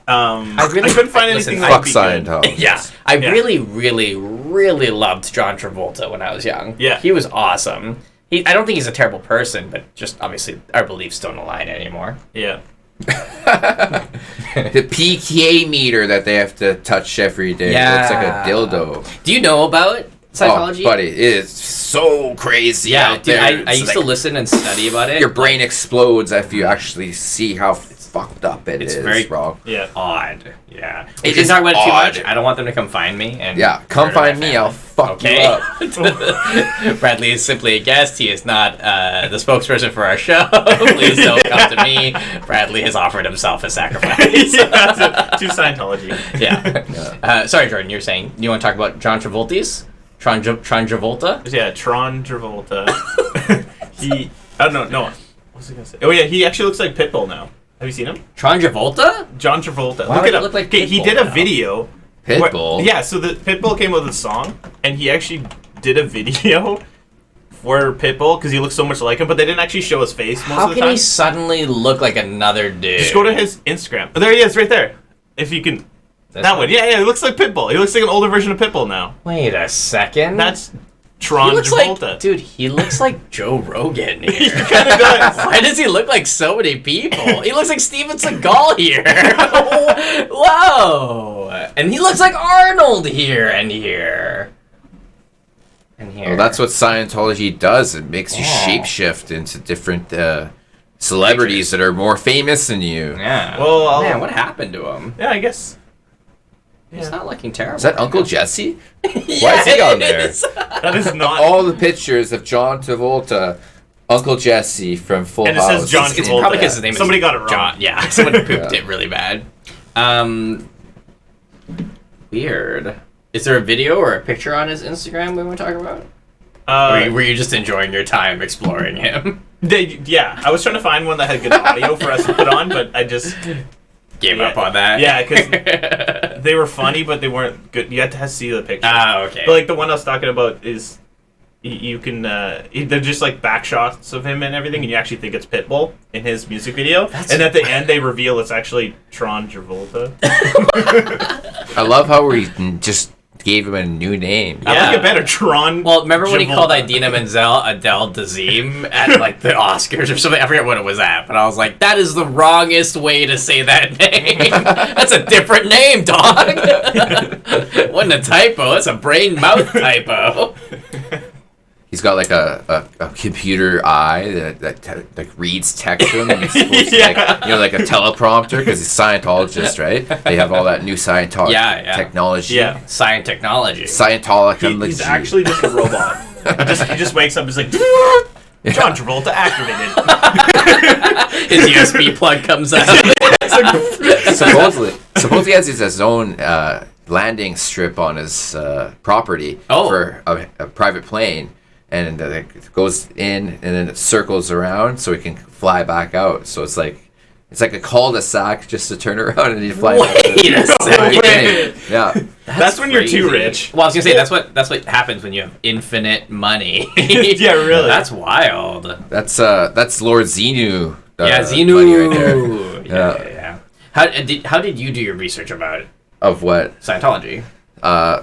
I couldn't find anything that Fuck would be good. Scientology. Yeah, I Yeah. really, really, really loved John Travolta when I was young. Yeah. He was awesome. I don't think he's a terrible person, but just obviously our beliefs don't align anymore. Yeah. The PKA meter that they have to touch every day looks like a dildo. Do you know about Scientology? Oh, buddy, it is so crazy. Yeah, out dude, there. I used to listen and study about it. Your brain explodes if you actually see how fucked up It's is, very bro. Yeah. odd. Yeah. It We can is talk about it too odd. much. I don't want them to come find me. And Yeah, come murder my find me. I'll family. fuck you up. Bradley is simply a guest. He is not the spokesperson for our show. Please don't come to me. Bradley has offered himself as sacrifice. To Scientology. Yeah. Sorry, Jordan. You're saying you want to talk about John Travolta's? Tron Travolta? Yeah, Tron Travolta. He. I don't know. No. What was I gonna say? Oh yeah, he actually looks like Pitbull now. Have you seen him? Tron Travolta? John Travolta. Why Look would it he up. look like Okay, he Pitbull did a now? video. Pitbull. Yeah, so the Pitbull came with a song, and he actually did a video for Pitbull because he looks so much like him, but they didn't actually show his face most How of the can time. he suddenly look like another dude? Just go to his Instagram. Oh, there he is, right there. If you can. That one. Yeah, he looks like Pitbull. He looks like an older version of Pitbull now. Wait a second. That's he Tron looks Travolta. like, dude. He looks like Joe Rogan He here. kind of does. Why does he look like so many people? He looks like Steven Seagal here. Whoa! And he looks like Arnold here and here. And here. Well, that's what Scientology does. It makes you shapeshift into different celebrities that are more famous than you. Yeah. Well, man, what happened to him? Yeah, I guess. He's not looking terrible. Is that right Uncle now. Jesse? Yeah, Why is he on it there? is. That is not. All the pictures of John Travolta, Uncle Jesse from Full And it House. says John It's Travolta. probably because his name Somebody is got it wrong. John. Yeah, someone pooped Yeah. it really bad. Weird. Is there a video or a picture on his Instagram we want to talk about? Were you just enjoying your time exploring him? Yeah, I was trying to find one that had good audio for us to put on, but I just Gave up on that? Yeah, because they were funny, but they weren't good. You had to see the picture. Ah, okay. But like the one I was talking about is you can they're just like back shots of him and everything, and you actually think it's Pitbull in his music video. And at the end, they reveal it's actually Tron Travolta. I love how we just gave him a new name. I Yeah. like it better, Tron. Well, remember when he called Travolta. Idina Menzel Adele Dazeem at like the Oscars or something? I forget what it was at, but I was like, that is the wrongest way to say that name. That's a different name, dog. Wasn't a typo. That's a brain mouth typo. He's got like a computer eye that like reads text to him. And he's supposed to, Yeah. like a teleprompter because he's a Scientologist, right? They have all that new Scientology Yeah. technology. Yeah. Science technology. Scientology. He's actually just a robot. He just wakes up and is like, John Travolta activated. His USB plug comes out. supposedly he has his own landing strip on his property for a private plane. And it goes in, and then it circles around, so it can fly back out. So it's like a cul-de-sac just to turn around and you fly. Wait a second. Yeah, That's when you're too crazy. rich. Well, I was gonna say that's what happens when you have infinite money. Yeah, really. That's wild. that's Lord Xenu. Yeah, money Xenu. right there. Yeah. How did you do your research about Of what? Scientology?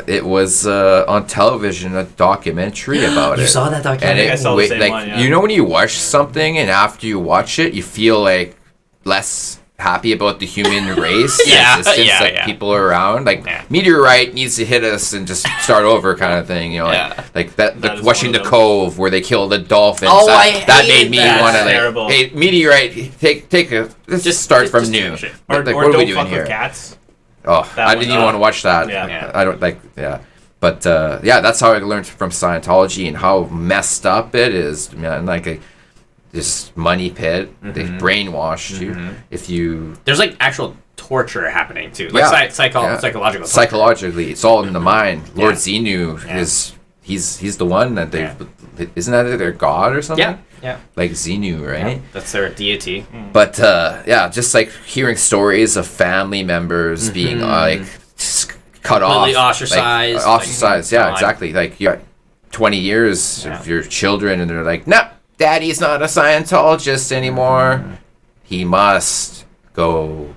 It was on television, a documentary about it. You saw that And documentary? I saw the same one, yeah. You know when you watch something and after you watch it, you feel like less happy about the human race, Yeah, existence, yeah, like yeah. people are around. Like Yeah. meteorite needs to hit us and just start over, kind of thing. You know, Yeah. like that. That is Watching one the of them. Cove where they kill the dolphins. Oh, that, I that hated made me that. want to Terrible. like, hey, meteorite, take a. Let's just start from new. Or, Like, or what are don't we doing fuck here? with cats. Oh, That I one, didn't even want to watch that. Yeah. I don't like. Yeah, but yeah, that's how I learned from Scientology and how messed up it is. Man, like a this money pit. They brainwashed you. If you There's like actual torture happening too, like Yeah. psychological. Torture. psychologically, it's all in the mind. Lord Yeah. Xenu Yeah. is he's the one that they isn't that their god or something? Yeah. Like Xenu, right? That's their deity. But yeah, just like hearing stories of family members being like cut off, Completely ostracized, like, ostracized. like, Yeah, gone. exactly. Like you got 20 years Yeah. of your children, and they're like, "No, Daddy's not a Scientologist anymore. He must go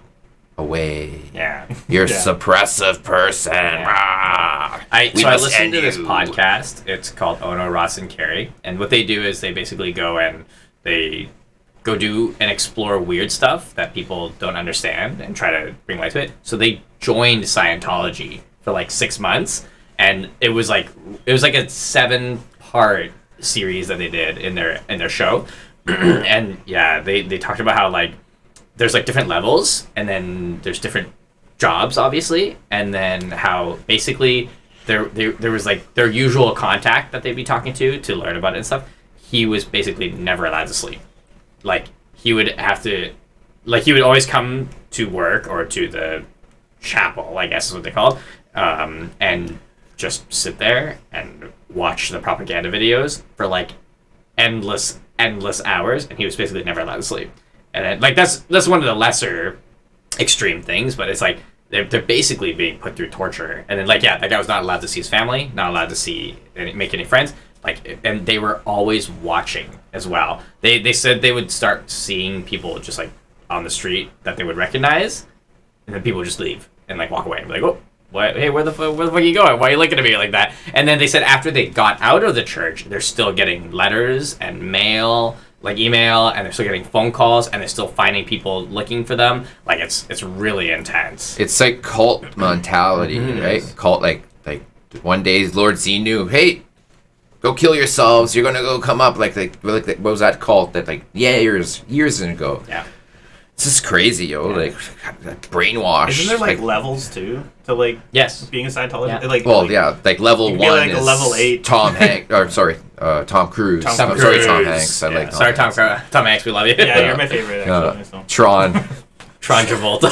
away. Yeah. You're a Yeah. suppressive person. Rah. I We must listened end to this you. podcast. It's called Ono, Ross, and Carrie. And what they do is they basically go and they go do and explore weird stuff that people don't understand and try to bring light to it. So they joined Scientology for like 6 months, and it was like a 7-part series that they did in their show. And yeah, they talked about how like there's like different levels, and then there's different jobs, obviously, and then how basically there was like their usual contact that they'd be talking to learn about it and stuff. He was basically never allowed to sleep. Like he would have to, like he would always come to work or to the chapel, I guess is what they call it, and just sit there and watch the propaganda videos for like endless hours, and he was basically never allowed to sleep. And then, like that's one of the lesser extreme things, but it's like they're basically being put through torture. And then like that guy was not allowed to see his family, not allowed to make any friends. Like, and they were always watching as well. They said they would start seeing people just like on the street that they would recognize, and then people would just leave and like walk away and be like, oh, what? Hey, where the fuck are you going? Why are you looking at me like that? And then they said after they got out of the church, they're still getting letters and mail, like email, and they're still getting phone calls, and they're still finding people looking for them. Like it's really intense. It's like cult mentality, right? Cult, like one day Lord Z knew, hey, go kill yourselves. You're gonna go come up like what was that cult that like years ago? Yeah. It's just crazy, yo. Like brainwashed. Isn't there like levels too to like Yes. being a Scientologist? Yeah. Like, Well, like, yeah, like level you can be 1 like a is level 8. Tom Hanks, or sorry, Tom Cruise. Tom I'm Cruise. sorry, Tom Hanks. I Yeah. like Sorry, Tom Hanks, we love you. Yeah, you're my favorite actually. So. Tron. Tron Travolta.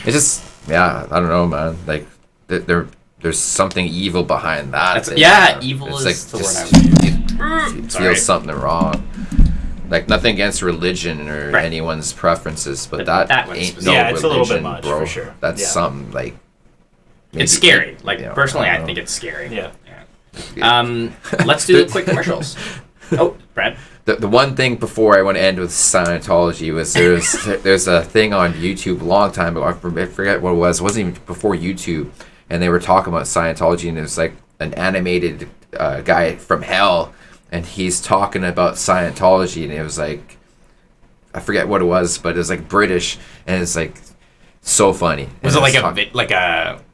It's just, yeah, I don't know, man. Like, there's something evil behind that. thing, yeah, man. evil It's is the word I just, would you Sorry. feel something wrong. Like, nothing against religion or Right. anyone's preferences, but But that that one's ain't specific. no Yeah, religion, it's a little bit much, bro. for sure. That's Yeah. something, like... It's scary. Like, you know, personally, I I don't think know. it's scary. Yeah. Let's do the quick commercials. Oh, Brad. The one thing before I want to end with Scientology was there's a thing on YouTube a long time ago. I forget what it was. It wasn't even before YouTube, and they were talking about Scientology, and it was like an animated guy from hell, and he's talking about Scientology, and it was like, I forget what it was, but it was like British, and it's like so funny. Was And it like it's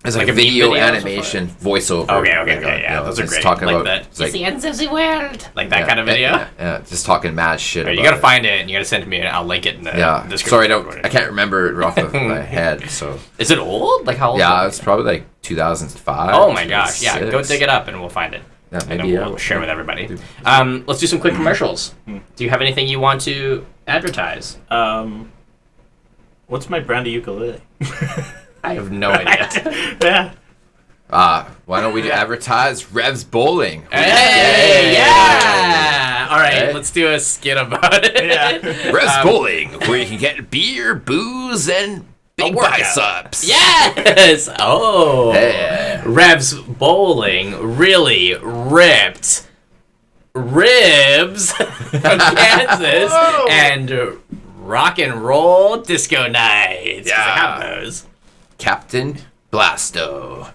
it's like a meme video or animation voiceover. Okay, Like, yeah, those are it's great. Talking Like about that. it's like, ends of the world. Like that yeah, kind of video. yeah, just talking mad shit. Alright, you about gotta it. find it and you gotta send it to me and I'll link it in the description. Sorry, I can't remember it off of my head. So Is it old? Like how old? yeah, is it's it? probably like 2005. Oh my gosh! Yeah, go 2006. dig it up and we'll find it. Yeah, And then maybe we'll share with everybody. Dude. Let's do some quick commercials. Do you have anything you want to advertise? What's my brand of ukulele? I have no idea. Yeah. Why don't we advertise Rev's Bowling? Hey, yeah! All right, Hey. let's do a skit about it. Yeah. Rev's Bowling, where you can get beer, booze, and big workout. biceps. Yes! Oh. Yeah. Rev's Bowling really ripped ribs from Kansas Whoa. and rock and roll disco nights. 'Cause I have those. Captain Blasto.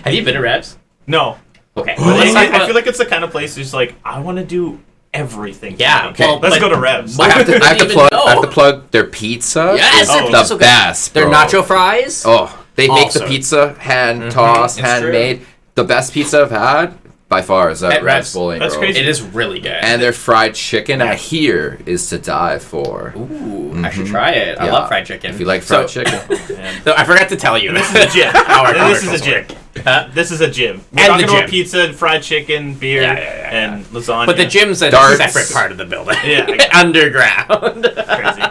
Have you been to Rev's? No. Okay. But let's talk I about- feel like it's the kind of place who's like, I want to do everything. Yeah, today. well, let's but- go to Revs. but- I have to didn't even know. plug their pizza. Yes, is their the pizza's so good. best. Their bro. nacho fries? Oh, they make Also. the pizza hand tossed, It's handmade. The best pizza I've had by far is at At Rev's Rev's. Bowling. That's bro. crazy. It is really good. And their fried chicken I hear is to die for. Ooh, I should try it. I Yeah. love fried chicken. If you like fried So- chicken. So I forgot to tell you. This is a gym. How our This is a commercials gym. work. This is a gym. We're And talking the about gym. pizza, fried chicken, beer, Yeah. and lasagna. But the gym's a Darts. separate part of the building. Yeah, I got Underground. Crazy.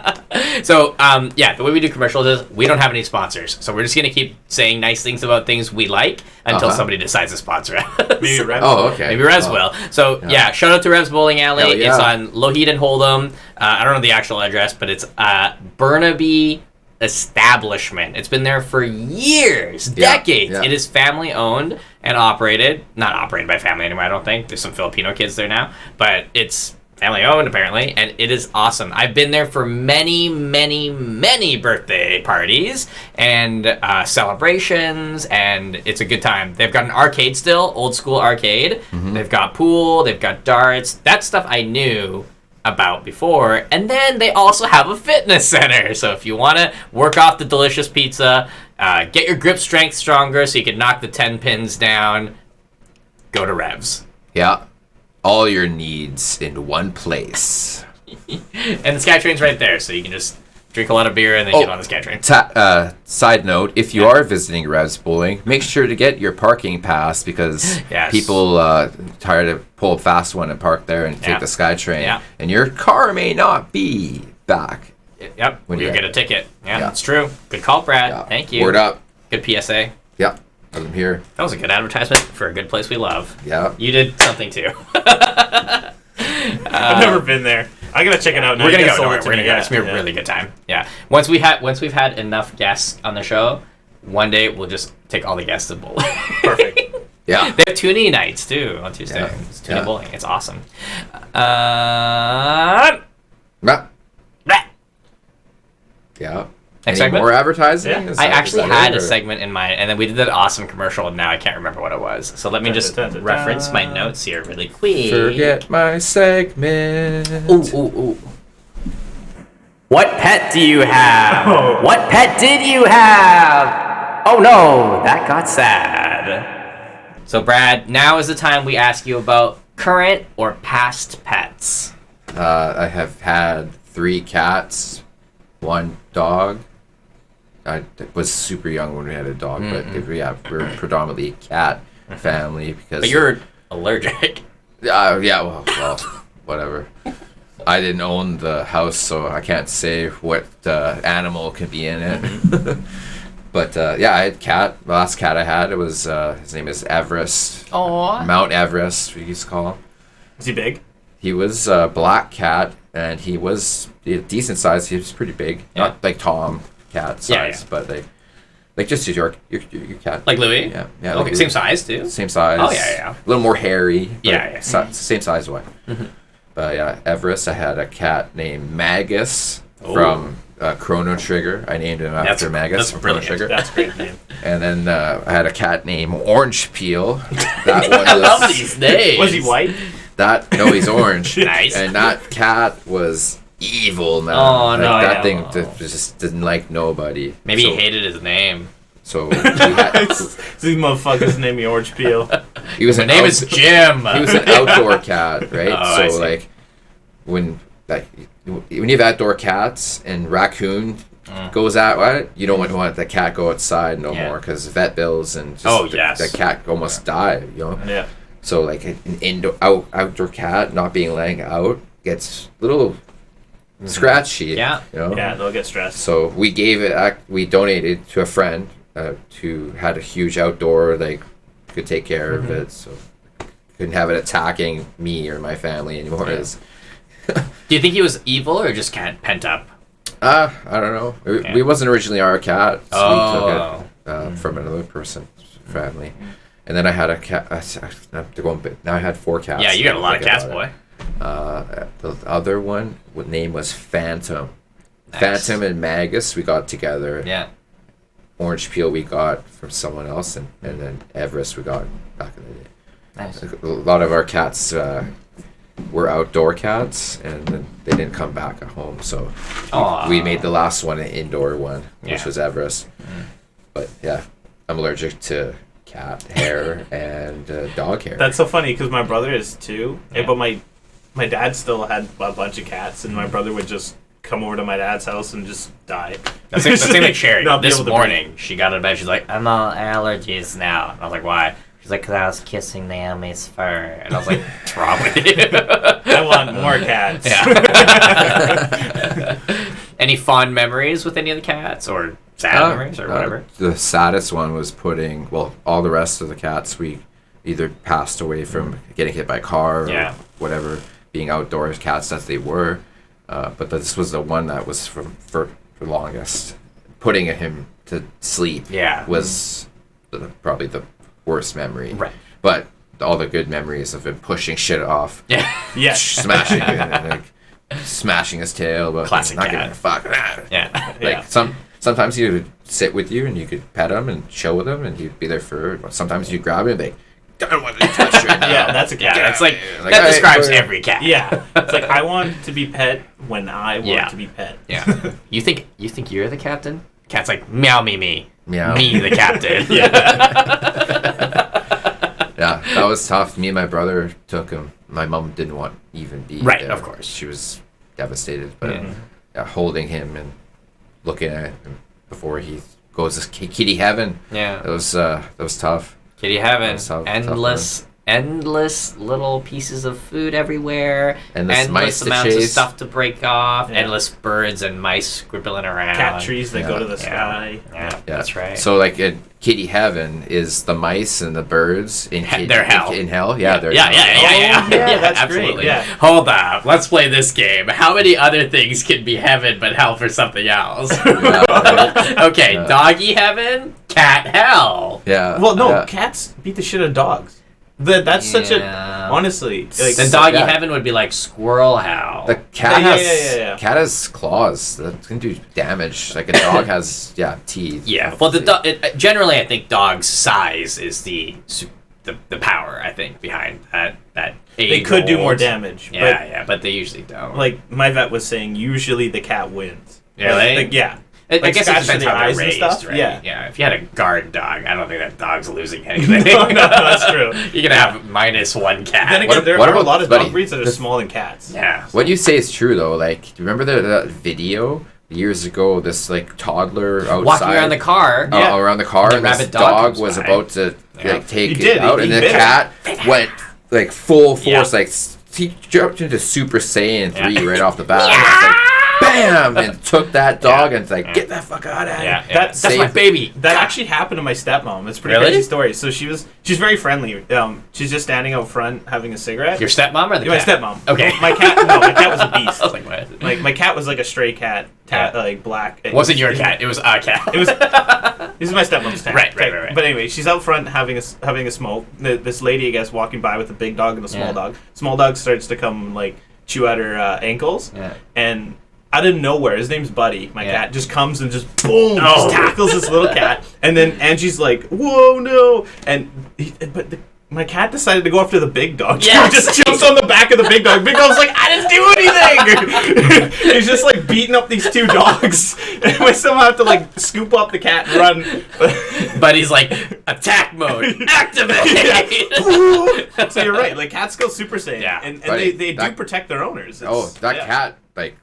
So, the way we do commercials is we don't have any sponsors. So we're just going to keep saying nice things about things we like until Uh-huh. somebody decides to sponsor us. Maybe Revs. Oh, okay. Maybe Revs Oh. will. So, shout out to Revs Bowling Alley. Hell yeah. It's on Lougheed and Hold'em. I don't know the actual address, but it's Burnaby Establishment. It's been there for years, Yeah, decades. yeah. It is family owned and operated. Not operated by family anymore, I don't think. There's some Filipino kids there now. But it's family owned apparently, and it is awesome. I've been there for many, many, many birthday parties and celebrations, and it's a good time. They've got an arcade still, old school arcade. They've got pool, they've got darts. That stuff I knew about before, and then they also have a fitness center. So if you want to work off the delicious pizza, get your grip strength stronger so you can knock the 10 pins down, go to Revs. Yeah. All your needs in one place. And the SkyTrain's right there, so you can just drink a lot of beer and then get on the SkyTrain. Side note, if you are visiting Revs Bowling, make sure to get your parking pass because people try to pull a fast one and park there and take the SkyTrain. And your car may not be back. Yep, when you get a ticket. Yeah, that's true. Good call, Brad. Thank you. Word up. Good PSA. Yep. I'm here. That was a good advertisement for a good place we love. Yeah. You did something too. I've never been there. I gotta check it out now. We're gonna go. We're gonna go. It's gonna be a really good time. Yeah. Once we've had enough guests on the show, one day we'll just take all the guests to bowling. Perfect. Yeah. They have toonie nights too on Tuesday. Yeah. It's toonie bowling. It's awesome. Yeah. Next Any segment? more advertising? Yeah. I actually had a segment in mind, and then we did that awesome commercial, and now I can't remember what it was. So let me just reference my notes here really quick. Forget my segment. Ooh. What pet do you have? What pet did you have? Oh no, that got sad. So Brad, now is the time we ask you about current or past pets. I have had 3 cats, 1 dog. I was super young when we had a dog, but we're predominantly a cat family because. But you're allergic. Well, whatever. I didn't own the house, so I can't say what animal could be in it. But I had cat. The last cat I had, it was his name is Everest. Aww. Mount Everest, we used to call him. Is he big? He was a black cat, and he was decent size. He was pretty big, not like Tom cat size, but like just your cat. Like Louis? Yeah. Okay, like same size too? Same size. Oh, yeah. A little more hairy. Yeah. Same size one. But yeah, Everest. I had a cat named Magus from Chrono Trigger. I named him after Magus that's from Chrono brilliant. Trigger. That's a great name. And then I had a cat named Orange Peel. That one I love these names. Was he white? No, he's orange. Nice. And that cat was evil, man. Oh, no. That thing just didn't like nobody. Maybe he hated his name. So we had, These motherfuckers name me Orange Peel. he was My name is Jim. He was an outdoor cat, right? Oh, I so see. like when you have outdoor cats and raccoon goes out, what you don't want the cat go outside no more because vet bills and just the cat almost die, you know. Yeah. So like an outdoor cat not being letting out gets a little scratchy. Yeah. You know? Yeah, they'll get stressed. So we donated to a friend who had a huge outdoor, could take care of it. So couldn't have it attacking me or my family anymore. Yeah. Do you think he was evil or just kind of pent up? I don't know. We wasn't originally our cat. So we took it from another person's family. And then I had a cat. Now I had 4 cats. Yeah, you got a lot of cats, boy. The other one, name was Phantom. Nice. Phantom and Magus, we got together. Yeah. Orange Peel we got from someone else, and then Everest we got back in the day. Nice. A lot of our cats were outdoor cats, and then they didn't come back at home. So we made the last one an indoor one, which was Everest. But yeah, I'm allergic to cat hair and dog hair. That's so funny because my brother is too. Yeah. But my dad still had a bunch of cats, and my brother would just come over to my dad's house and just die. That's like Sherry. This morning, she got out of bed. She's like, I'm all allergies now. And I was like, why? She's like, because I was kissing Naomi's fur. And I was like, what's wrong with you? I want more cats. Yeah. Any fond memories with any of the cats or sad memories or whatever? The saddest one was all the rest of the cats we either passed away from getting hit by a car or whatever, being outdoors cats that they were. But this was the one that was for longest. Putting him to sleep was probably the worst memory. Right. But all the good memories of him pushing shit off, Yeah. smashing it, and, like smashing his tail, but Classic not cat. giving a fuck. Yeah. Like sometimes he would sit with you and you could pet him and chill with him and he'd be there for. Sometimes you grab him and be like, I don't want to be touched right now. Yeah, that's a cat. Yeah, it's like, Like, that hey, describes boy. every cat. Yeah. It's like I want to be pet when I want Yeah. to be pet. Yeah. You think you're the captain? Cat's like, meow me. Meow. Me, the captain. Yeah, that was tough. Me and my brother took him. My mom didn't want to even be Right, there. of course. She was devastated, but yeah, holding him and looking at him before he goes to kitty heaven. Yeah. That was tough. Kitty heaven. That's how- Endless little pieces of food everywhere. Endless mice to amounts of chase. stuff to break off. Yeah. Endless birds and mice scribbling around. Cat trees that go to the Yeah. sky. Yeah, Yeah, that's right. So like in kitty heaven is the mice and the birds in They're hell. In hell, yeah, they're Yeah, yeah, that's great, absolutely. yeah. Hold up, let's play this game. How many other things can be heaven but hell for something else? Yeah, right? Okay, doggy heaven, cat hell. Yeah. Well, no, yeah. cats beat the shit out of dogs. That's such a Yeah. honestly like Then doggy yeah. heaven would be like squirrel hell. The cat Yeah, has yeah. cat has claws that can do damage. Like a dog has teeth. Yeah, well, generally, I think dog's size is the power. I think behind that they could do more age-old- damage. Yeah, but they usually don't. But like my vet was saying, usually the cat wins. Really? Like, yeah. I like guess it scratch depends the how they're eyes and raised, stuff, right? yeah. Yeah. If you had a guard dog, I don't think that dog's losing anything. No, that's true. You're gonna have -1 cat. Then again, What- there what are a about- lot of buddy, dog breeds that are this- smaller than cats. Yeah. What you say is true though. Like, do you remember that video years ago? This like toddler outside Walking around the car. Yeah. around the car, And and the this rabid dog dog comes was by. about to Yeah. like take He it did, out, he and the bit it. cat went like full force, Yeah. like he jumped into Super Saiyan 3 Yeah. right off the bat. It's like, bam! And took that dog and it's like, get that fuck out of here. Yeah. That's That's my Safe. baby. That actually happened to my stepmom. It's a pretty Really? crazy story. So she's very friendly. She's just standing out front having a cigarette. Your stepmom or the my cat? stepmom. Okay. My cat. No, my cat was a beast. I was like, what? Like my cat was like a stray cat, Yeah. like black. It wasn't your cat. It was a cat. It was. This is my stepmom's cat. Right. But anyway, she's out front having a smoke. This lady, I guess, walking by with a big dog and a small Yeah. dog. Small dog starts to come like chew at her ankles, Yeah. and out of nowhere, his name's Buddy, my Yeah. cat, just comes and just boom, Oh. just tackles this little cat, and then Angie's like, "Whoa, no!" My cat decided to go after the big dog. Yes. He just jumps on the back of the big dog. Big dog's like, "I didn't do anything." He's just like beating up these two dogs, and we somehow have to like scoop up the cat and run. But he's like, attack mode, activate. So you're right. Like cats go Super Saiyan, Yeah. and Right. they do That- protect their owners. Oh, It's- that yeah. cat, like,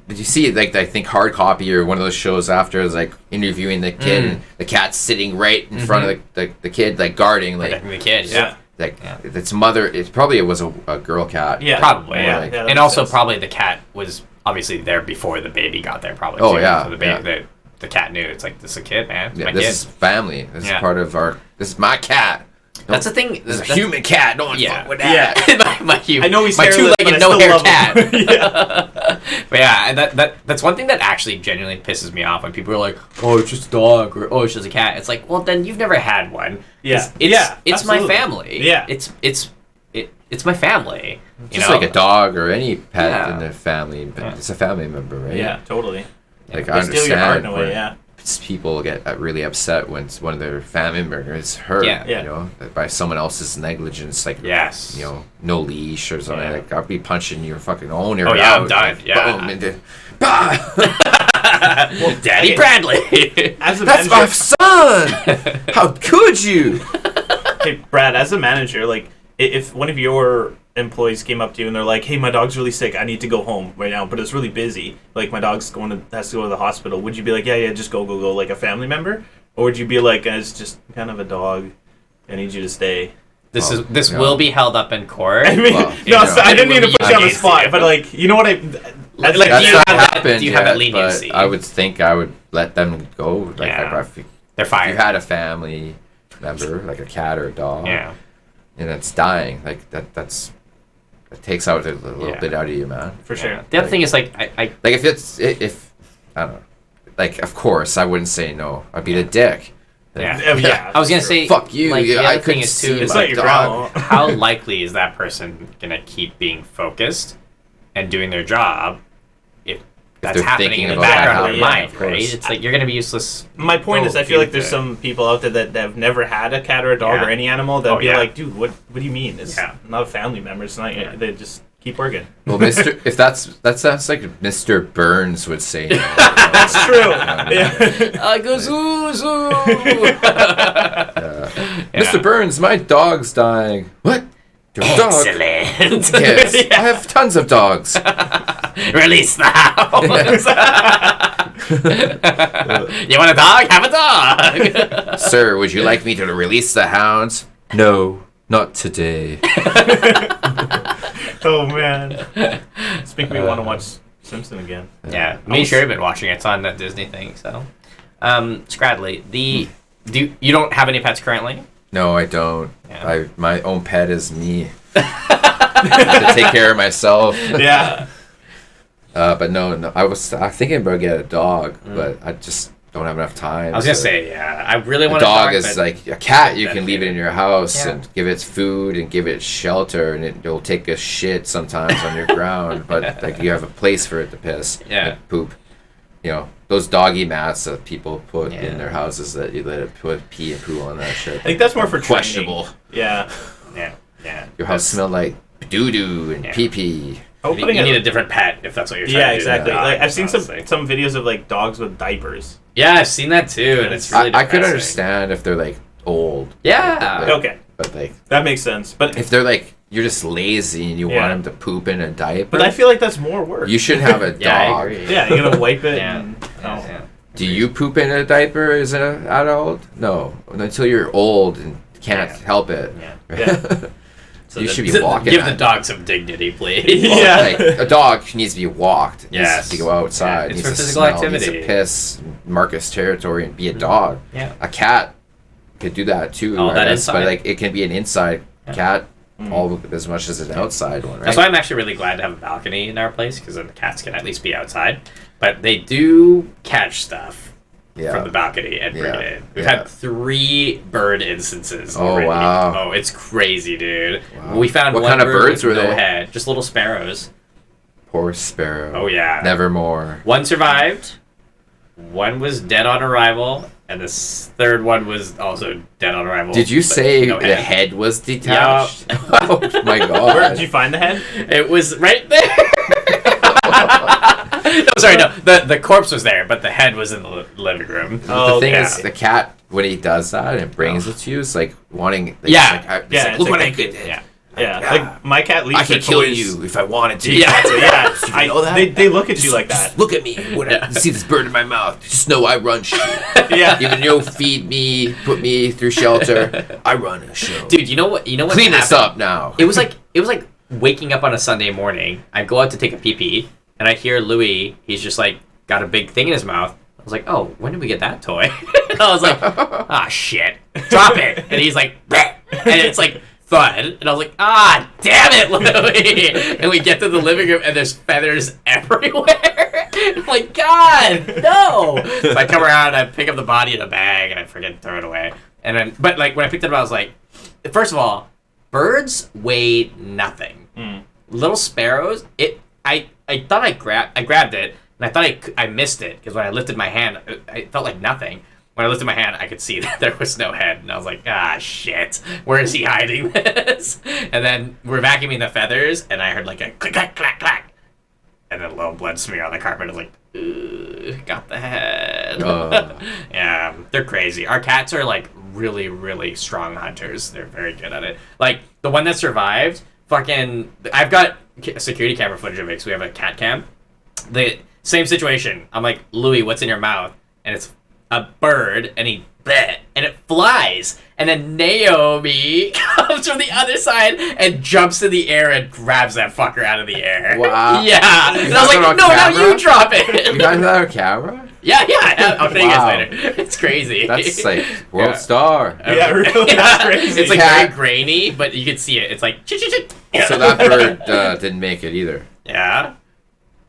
did you see, like, I think Hard Copy or one of those shows after is, like, interviewing the kid, and the cat's sitting right in front of the kid, like, guarding, like, Protecting the kid, yeah. like its mother, it was a girl cat. Yeah. Probably, More yeah. like- Yeah, that And makes also sense. probably the cat was obviously there before the baby got there, probably. Oh, too. yeah, So the baby, yeah. the cat knew. It's like, this is a kid, man. It's Yeah, my this kid. is family. This Yeah. is part of this is my cat. That's the thing. This is a human cat. Don't Yeah. fuck with that. Yeah. my I know he's my hairless, two-legged, but I still no-hair love cat. him. Yeah. But yeah, and that's one thing that actually genuinely pisses me off when people are like, "Oh, it's just a dog," or "Oh, it's just a cat." It's like, well, then you've never had one. Yeah. It's my absolutely. family. Yeah. It's my family. You Just know? like a dog or any pet Yeah. in the family, but Yeah. it's a family member, right? Yeah, totally. Like They I steal your heart understand in a way. where Yeah. people get really upset when one of their family members is hurt. Yeah. Yeah. You know, by someone else's negligence, like Yes. you know, no leash or something. Yeah. Like I'll be punching your fucking owner. Oh, yeah, I'm out, done. like, Yeah. boom, and then, bah! Well, Daddy okay. Bradley. As a That's my manager, son. How could you? hey, Brad, as a manager, like if one of your employees came up to you and they're like, "Hey, my dog's really sick. I need to go home right now, but it's really busy. Like my dog's has to go to the hospital." Would you be like, "Yeah, just go," like a family member, or would you be like, "It's just kind of a dog. I need you to stay." This Well, is this yeah. will be held up in court. I mean, Well, no, you know, so I didn't mean to put you on the against spot, you. but like, you know what I? Like, as- do That's you not have that- happened do you have that yet, leniency? but I would think I would let them go. Like Yeah. if They're you fired. had a family member, like a cat or a dog, Yeah. and it's dying, like that takes out a little Yeah. bit out of you, man. for sure. The other thing is like I Like if I don't know, like of course I wouldn't say no. I'd be the dick, I was gonna say, Fuck you. Like, Yeah, the I other thing couldn't is see too, It's my not your dog. grandma. how likely is that person gonna keep being focused and doing their job if that's they're happening thinking in the about background of that, their yeah, mind, of right? course. It's like you're gonna be useless. My point is, I feel like there's to- some people out there that have never had a cat or a dog Yeah. or any animal that Oh, be yeah. like, dude, what do you mean? It's Yeah. not a family member. It's not. They just keep working. Well, that sounds like Mr. Burns would say. That's true. Yeah. I go zoo zoo. Mr. Burns, my dog's dying. What? Your dog? Excellent. Yes, I have tons of dogs. Release the hounds. You want a dog? Have a dong. Sir, would you like me to release the hounds? No, not today. Oh man. It's making me want to watch Simpson again. Yeah, me and Sherry have been watching it. It's on that Disney thing. So, Scradley, you don't have any pets currently? No, I don't. Yeah. My own pet is me. To take care of myself. Yeah. But no, I was thinking about getting a dog, but I just don't have enough time. I was gonna so- say, yeah, I really A want dog a is like a cat. You can leave it in your house Yeah. and give it food and give it shelter, and it'll take a shit sometimes on your ground. But like you have a place for it to piss, and poop. You know those doggy mats that people put in their houses that you let it put pee and poo on that shit. I think that's more for questionable. Training. Yeah. yeah. Your house smelled like doo doo and pee pee. Oh, You need a different pet if that's what you're trying Yeah, to do. exactly. Yeah. Like I've seen Honestly. some videos of like dogs with diapers. Yeah, I've seen that too, and it's really I could depressing. understand if they're like old. Yeah. Like, Okay, but like that makes sense. But if they're like you're just lazy and you Yeah. want them to poop in a diaper, I feel like that's more work. you should have a Yeah, I dog. agree. Yeah, you gotta wipe it. Yeah. And, Yeah. Do you poop in a diaper as an adult? No, until you're old and can't help it. Yeah. Yeah. You should be walking. Give the at- dog some dignity, please. Yeah. Like, a dog needs to be walked. It Yes. needs to go outside. Yeah, it's needs for to physical smell, activity. Needs to piss, mark its territory, and be a dog. Yeah. A cat could do that too. Oh, I that guess, inside. but like it can be an inside cat all as much as an outside one. Right? That's why I'm actually really glad to have a balcony in our place, because then the cats can at least be outside. But they do catch stuff from the balcony and bring it in. We've had 3 bird instances already. wow. Oh, it's crazy, dude. Wow. We found What one kind of bird birds with were no they? head, just little sparrows. Poor sparrow. Oh, yeah. Nevermore. One survived. One was dead on arrival, and the third one was also dead on arrival. Did you but say no the head was detached? Oh my god. Where did you find the head? It was right there. No, sorry, no. The corpse was there, but the head was in the living room. The thing yeah. is, the cat when he does that and brings it to you, it's like wanting. Like, Yeah. It's like, Yeah, like, it's look like what I a- did. Yeah. Yeah, like my cat leaves I could the kill toys. you if I wanted to. Yeah. So, yeah, You know that? They look at you like that. Just look at me. When Yeah. you see this bird in my mouth, just know I run shit. Yeah. Even though you feed me, put me through shelter, I run a show. Dude, you know what? You know what? Clean this up now. It was like waking up on a Sunday morning. I go out to take a pee pee, and I hear Louis. He's just like got a big thing in his mouth. I was like, oh, when did we get that toy? And I was like, ah, shit, drop it. And he's like, bleh. And it's like thud. And I was like, ah, damn it, Louis. And we get to the living room, and there's feathers everywhere. I'm like, God, no. So I come around, and I pick up the body in a bag, and I forget to throw it away. And then, but like when I picked it up, I was like, first of all, birds weigh nothing. Little sparrows, I thought I grabbed it, and I thought I missed it, because when I lifted my hand, it felt like nothing. When I lifted my hand, I could see that there was no head, and I was like, ah, shit, where is he hiding this? And then we're vacuuming the feathers, and I heard like a click, clack, clack, clack, and then a little blood smear on the carpet. I was like, ugh, got the head. Yeah, they're crazy. Our cats are like really, really strong hunters. They're very good at it. Like the one that survived, I've got security camera footage of it because we have a cat cam. The same situation. I'm like, Louis, what's in your mouth? And it's a bird, and he bleh, and it flies. And then Naomi comes from the other side and jumps in the air and grabs that fucker out of the air. Wow. Yeah. You And I was got it like, on no, now camera? you drop You it. guys have a camera? Yeah. I'll show you Wow. guys later. It's crazy. That's like world Yeah. star. Yeah, really, that's crazy. It's like Cat. very grainy, but you can see it. It's like chit. So that bird didn't make it either. Yeah.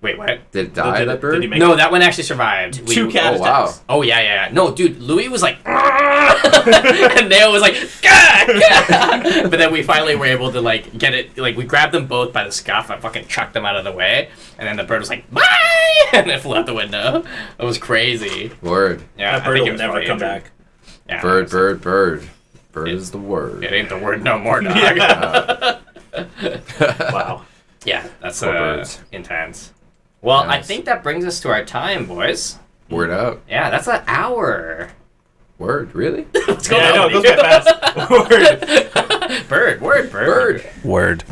Wait, what? Did it die, that bird? Did he make No, that one actually survived. two cat Oh, wow. attacks? Oh yeah. No, dude, Louis was like, and Nao was like, gah, gah. But then we finally were able to like get it. Like we grabbed them both by the scuff. I fucking chucked them out of the way, and then the bird was like, bye, and it flew out the window. It was crazy. Word. Yeah, That bird will was never probably come injured. back. Yeah, Bird, bird, bird. Bird is the word. It ain't the word no more, dog. Yeah. Wow. Yeah, that's Poor birds. intense. Well, I Nice. think that brings us to our time, boys. Word up. Yeah, that's an hour. Word, really? What's Yeah, I know, it on? goes by fast. Word. Bird. Word.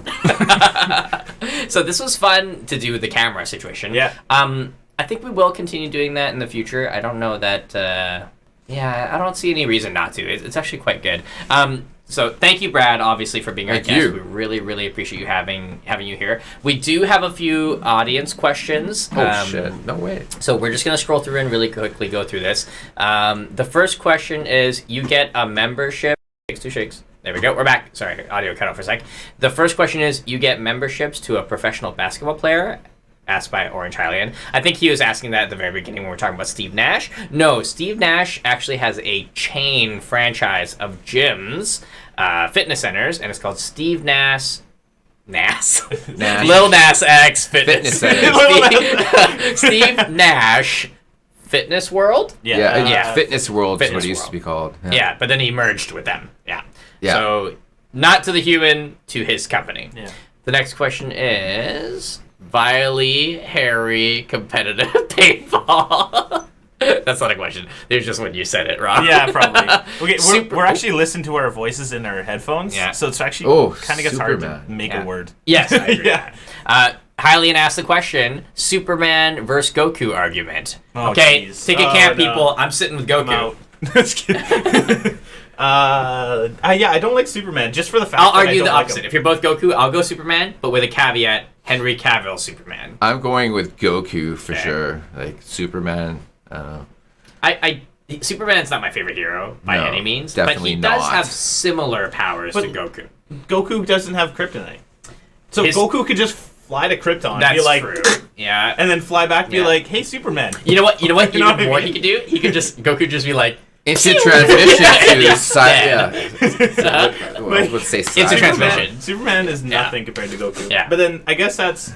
So this was fun to do with the camera situation. Yeah. I think we will continue doing that in the future. I don't know that. I don't see any reason not to. It's actually quite good. So thank you, Brad, obviously, for being our Thank guest. you. We really, really appreciate you having you here. We do have a few audience questions. Oh, shit. No way. So we're just going to scroll through and really quickly go through this. The first question is, you get a membership. Shakes. There we go. We're back. Sorry, audio cut out for a sec. The first question is, you get memberships to a professional basketball player? Asked by Orange Hylian. I think he was asking that at the very beginning when we were talking about Steve Nash. No, Steve Nash actually has a chain franchise of gyms, fitness centers, and it's called Steve Nash. Lil Nas X Fitness Centers. Steve Nash Fitness World. Yeah. Fitness World is Fitness what it used World. to be called. Yeah, but then he merged with them. Yeah. Yeah. So, not to the human, to his company. Yeah. The next question is vilely hairy competitive paintball. That's not a question. There's just when you said it, Rob. Yeah, probably. Okay, Super- we're actually listening to our voices in our headphones. Yeah. So it's actually kind of gets hard Superman. to make Yeah. a word. Yes, I agree. Yeah. Hylian asked the question, Superman versus Goku argument. Oh, okay, jeez. take a Oh, camp, no. people. I'm sitting with Goku. I'm out. Just kidding. I don't like Superman just for the fact I'll that I argue don't the like opposite. him. If you're both Goku, I'll go Superman, but with a caveat, Henry Cavill Superman. I'm going with Goku for Okay. sure. Like, Superman, I don't know. Superman's not my favorite hero by No, any means, but definitely he does not. have similar powers to But- Goku. Goku doesn't have kryptonite. So His- Goku could just fly to Krypton and That's be like, true. Yeah. and then fly back and Yeah. be like, hey, Superman. You know what? You know what Even I more mean? he could do? He could just just be like, Instant transmission to Yeah. side. Yeah. I would say side. Instant transmission. Superman is Yeah. nothing compared to Goku. Yeah. But then I guess that's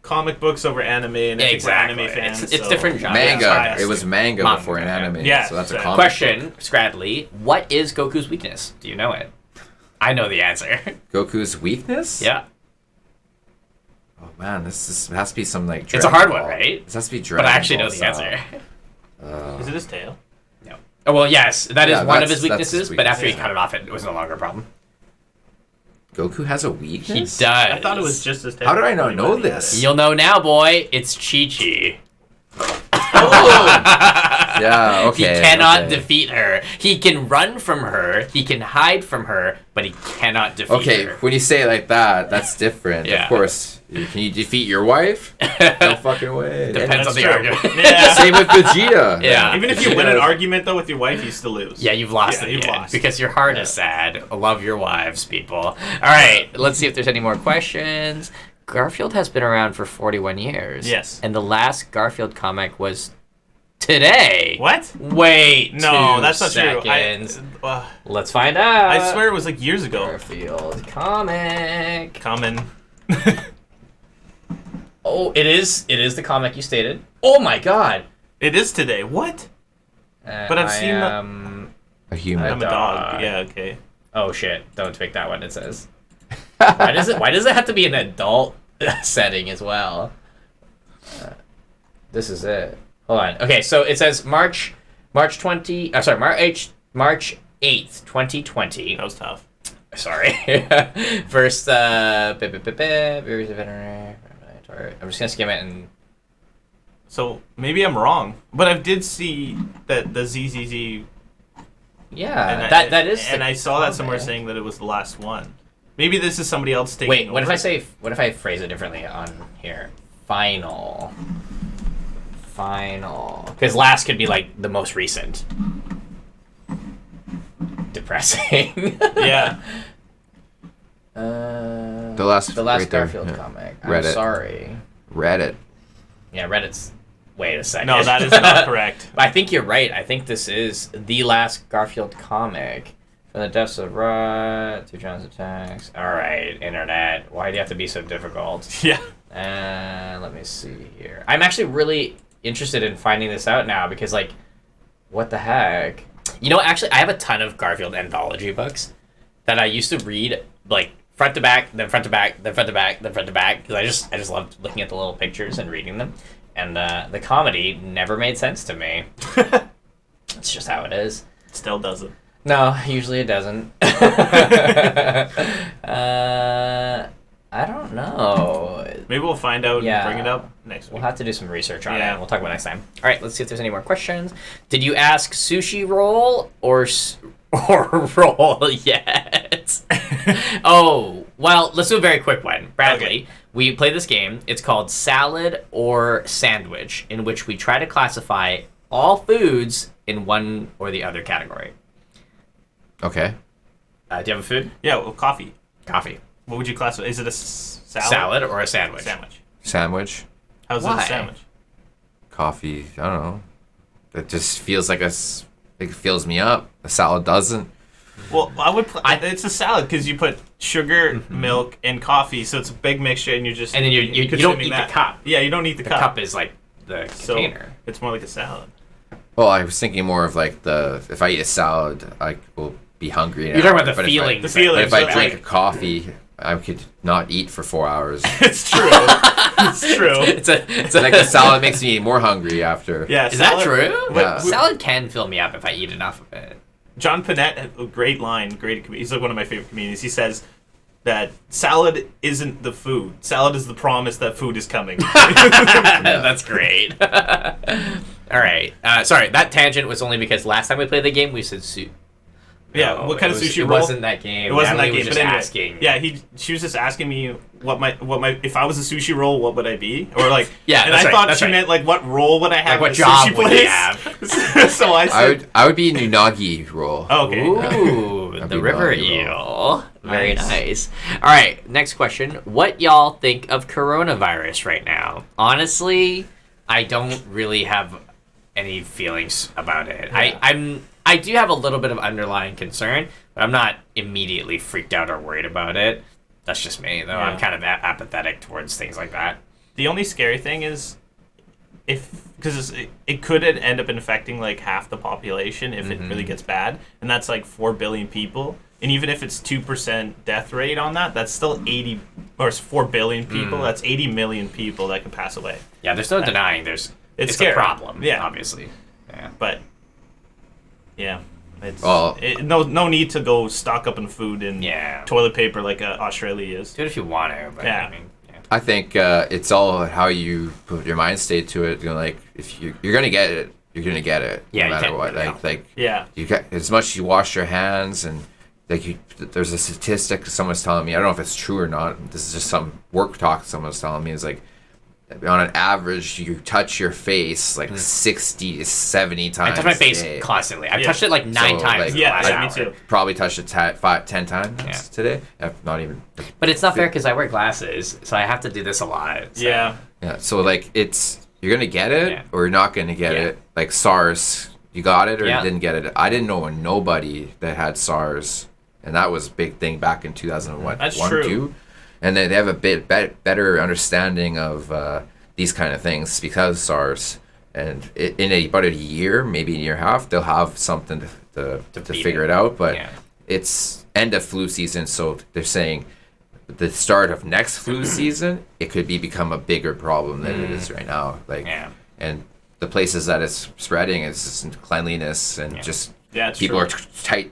comic books over anime, and I think we're exactly. anime fans. It's so- different genres. Manga. Yeah. It was manga Manga, before an yeah. anime. Yeah, So that's a so- comic Question, Scradley, what is Goku's weakness? Do you know it? I know the answer. book. Goku's weakness? Yeah. Oh man, this has to be some like. It's a hard Dragon one, Ball. right? This has to be But Dragon I actually know Ball the style. answer. Is it his tail? No. Oh, well, yes, that is Yeah, one of that's- his that's his weaknesses, but after he weakness, cut it off, it was no longer a problem. Goku has a He weakness. does. I thought it was just his tail. How did I not know this? You'll know now, boy. It's Chi-Chi. Yeah. Okay. He cannot okay. defeat her. He can run from her. He can hide from her, but he cannot defeat Okay, her. when you say it like that, that's different. Yeah. Of course. Can you defeat your wife? No fucking way. Depends That's on the true. argument. Yeah. Same with Vegeta. Yeah. Even if you win an argument though with your wife, you still lose. Yeah, you've lost Yeah, it you've again, lost. because your heart is sad. Love your wives, people. All right, let's see if there's any more questions. Garfield has been around for 41 years. Yes. And the last Garfield comic was today. What? Wait. No, 2 that's not seconds. true. Let's find out. I swear it was like years ago. Garfield comic. Common. Oh, it is the comic you stated. Oh my god. It is today. What? But I've seen the- A human. I'm a dog. Yeah. Okay. Oh shit! Don't pick that one. It says. Why does it have to be an adult setting as well? This is it. Hold on. Okay, so it says March 8th, 2020. That was tough. Sorry. First, I'm just gonna skim it and. So maybe I'm wrong, but I did see that the ZZZ. Yeah, And that is. And the I saw that somewhere comic. saying that it was the last one. Maybe this is somebody else taking. Wait, what if over. I say? What if I phrase it differently on here? Final. Because last could be like the most recent. Depressing. Yeah. The last The last right there. Garfield Yeah. comic. Read I'm it. sorry. Reddit. Yeah, Reddit's. Wait a second. No, that is not correct. I think you're right. I think this is the last Garfield comic. From the depths of rot to John's attacks. All right, internet. Why do you have to be so difficult? Yeah. Let me see here. I'm actually really interested in finding this out now because, like, what the heck? You know, actually, I have a ton of Garfield anthology books that I used to read, like, front to back, then front to back, then front to back, then front to back, because I just loved looking at the little pictures and reading them. And the comedy never made sense to me. It's just how it is. Still doesn't. No, usually it doesn't. I don't know. Maybe we'll find out Yeah. and bring it up next week. We'll have to do some research on it. Yeah. And we'll talk about it next time. All right, let's see if there's any more questions. Did you ask sushi roll or roll yet? Oh, well, let's do a very quick one. Bradley, Okay. we play this game. It's called Salad or Sandwich, in which we try to classify all foods in one or the other category. Okay. Do you have a food? Yeah, well, coffee. Coffee. What would you classify? Is it a salad? Salad or a sandwich? Sandwich. Sandwich. How's it Why? a sandwich? Coffee. I don't know. It just feels like it fills me up. A salad doesn't. Well, I would. It's a salad because you put sugar, milk, and coffee, so it's a big mixture, and you're just And then you don't consuming eat that. the cup. Yeah, you don't eat the The cup. cup is like the So container. it's more like a salad. Well, I was thinking more of like if I eat a salad, I will be hungry. You're talking about the feeling. The feeling. But if I so, drink like- a coffee, I could not eat for 4 hours. It's true. It's true. It's a Like the salad makes me more hungry after. Yeah. Is that salad- true? Yeah. Salad can fill me up if I eat enough of it. John Panette had a great line. He's like one of my favorite comedians. He says that salad isn't the food. Salad is the promise that food is coming. That's great. All right. Sorry, that tangent was only because last time we played the game, we said soup. Yeah, No, what kind of it was- sushi It roll? wasn't that game. It wasn't Natalie that game, was but just anyway. asking. Yeah, she was just asking me what my if I was a sushi roll, what would I be? Or like, Yeah, and that's I right, thought that's she right. meant like what role would I have? Like, what at a job sushi would place? you have? So I said, I would be an unagi roll. oh, okay. Ooh, That'd the be river valuable. eel. Very Nice. nice. All right, next question. What y'all think of coronavirus right now? Honestly, I don't really have any feelings about it. Yeah. I do have a little bit of underlying concern, but I'm not immediately freaked out or worried about it. That's just me, though. Yeah. I'm kind of apathetic towards things like that. The only scary thing is because it could end up infecting like half the population if it really gets bad, and that's like 4 billion people. And even if it's 2% death rate on that, that's still 80 or it's 4 billion people. That's 80 million people that could pass away. Yeah, there's no denying it's scary. a problem. Yeah. Obviously. Yeah. But yeah, it's Well- no need to go stock up on food and Yeah. toilet paper like Australia is. Do it if you want to, but Yeah. I mean, yeah. I think it's all how you put your mind state to it. You know, like if you're gonna get it, you're gonna get it. Yeah, you no matter can't- what. yeah. Like Yeah, you got as much as you wash your hands and like there's a statistic someone's telling me. I don't know if it's true or not. This is just some work talk someone's telling me. Is like on an average, you touch your face like 60 to 70 I times. touch my face a day. constantly. I've Yeah. touched it like 9 So, times like, in the yeah, last yeah, hour. me too. Probably touched it 10 times Yeah. today. Not even. But it's not fair because I wear glasses, so I have to do this a lot. So. yeah. Yeah. So like you're gonna get it Yeah. or you're not gonna get Yeah. it. Like SARS, you got it or Yeah. you didn't get it. I didn't know nobody that had SARS, and that was a big thing back in 2001. That's 1, true. 2. And they have a bit better understanding of these kind of things because of SARS. And in about a year, maybe a year and a half, they'll have something to beat figure it. it out. But Yeah. it's end of flu season, so they're saying the start of next flu season, it could become a bigger problem than it is right now. Like, Yeah. and the places that it's spreading is just cleanliness and Yeah. just Yeah, it's people true. are tight,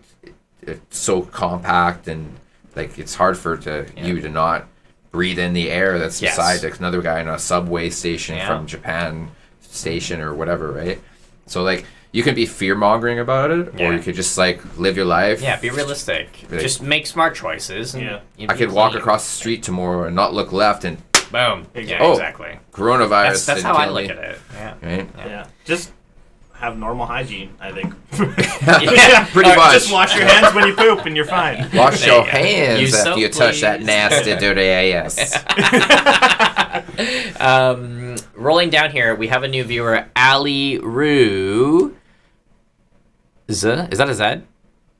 it's so compact and like it's hard for you to not breathe in the air that's Yes. beside another guy in a subway station Yeah. from Japan station or whatever, right? So like you can be fear mongering about it, Yeah. or you could just like live your life. Yeah, be realistic. Like- Just make smart choices. And Yeah. you'd I be could walk clean. across the street tomorrow and not look left and Boom. Exactly. Yeah, Oh. exactly. coronavirus. That's didn't how I kill look me, at it. Yeah. Right? Yeah. Just have normal hygiene, I think. Yeah, pretty much. Just wash your hands when you poop and you're fine. Wash There your you go. hands Use after soap, you touch that please. nasty, dirty ass. Rolling down here, we have a new viewer, Ali Roo. Is that a Z?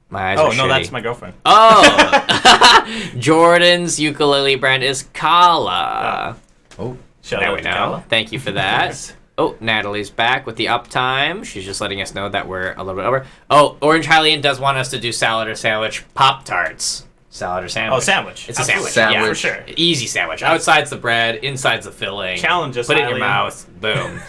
My eyes are Oh, no, shitty. that's my girlfriend. Oh! Jordan's ukulele brand is Kala. Oh, Shout There out we to know. Kala. Thank you for that. Oh, Natalie's back with the uptime. She's just letting us know that we're a little bit over. Oh, Orange Hylian does want us to do salad or sandwich Pop-Tarts. Salad or sandwich? Oh, sandwich. It's a Absolutely. sandwich. Yeah, Yeah, for sure. Easy sandwich. Outside's the bread, inside's the filling. Challenge us, Put it in your Hylian. mouth. Boom.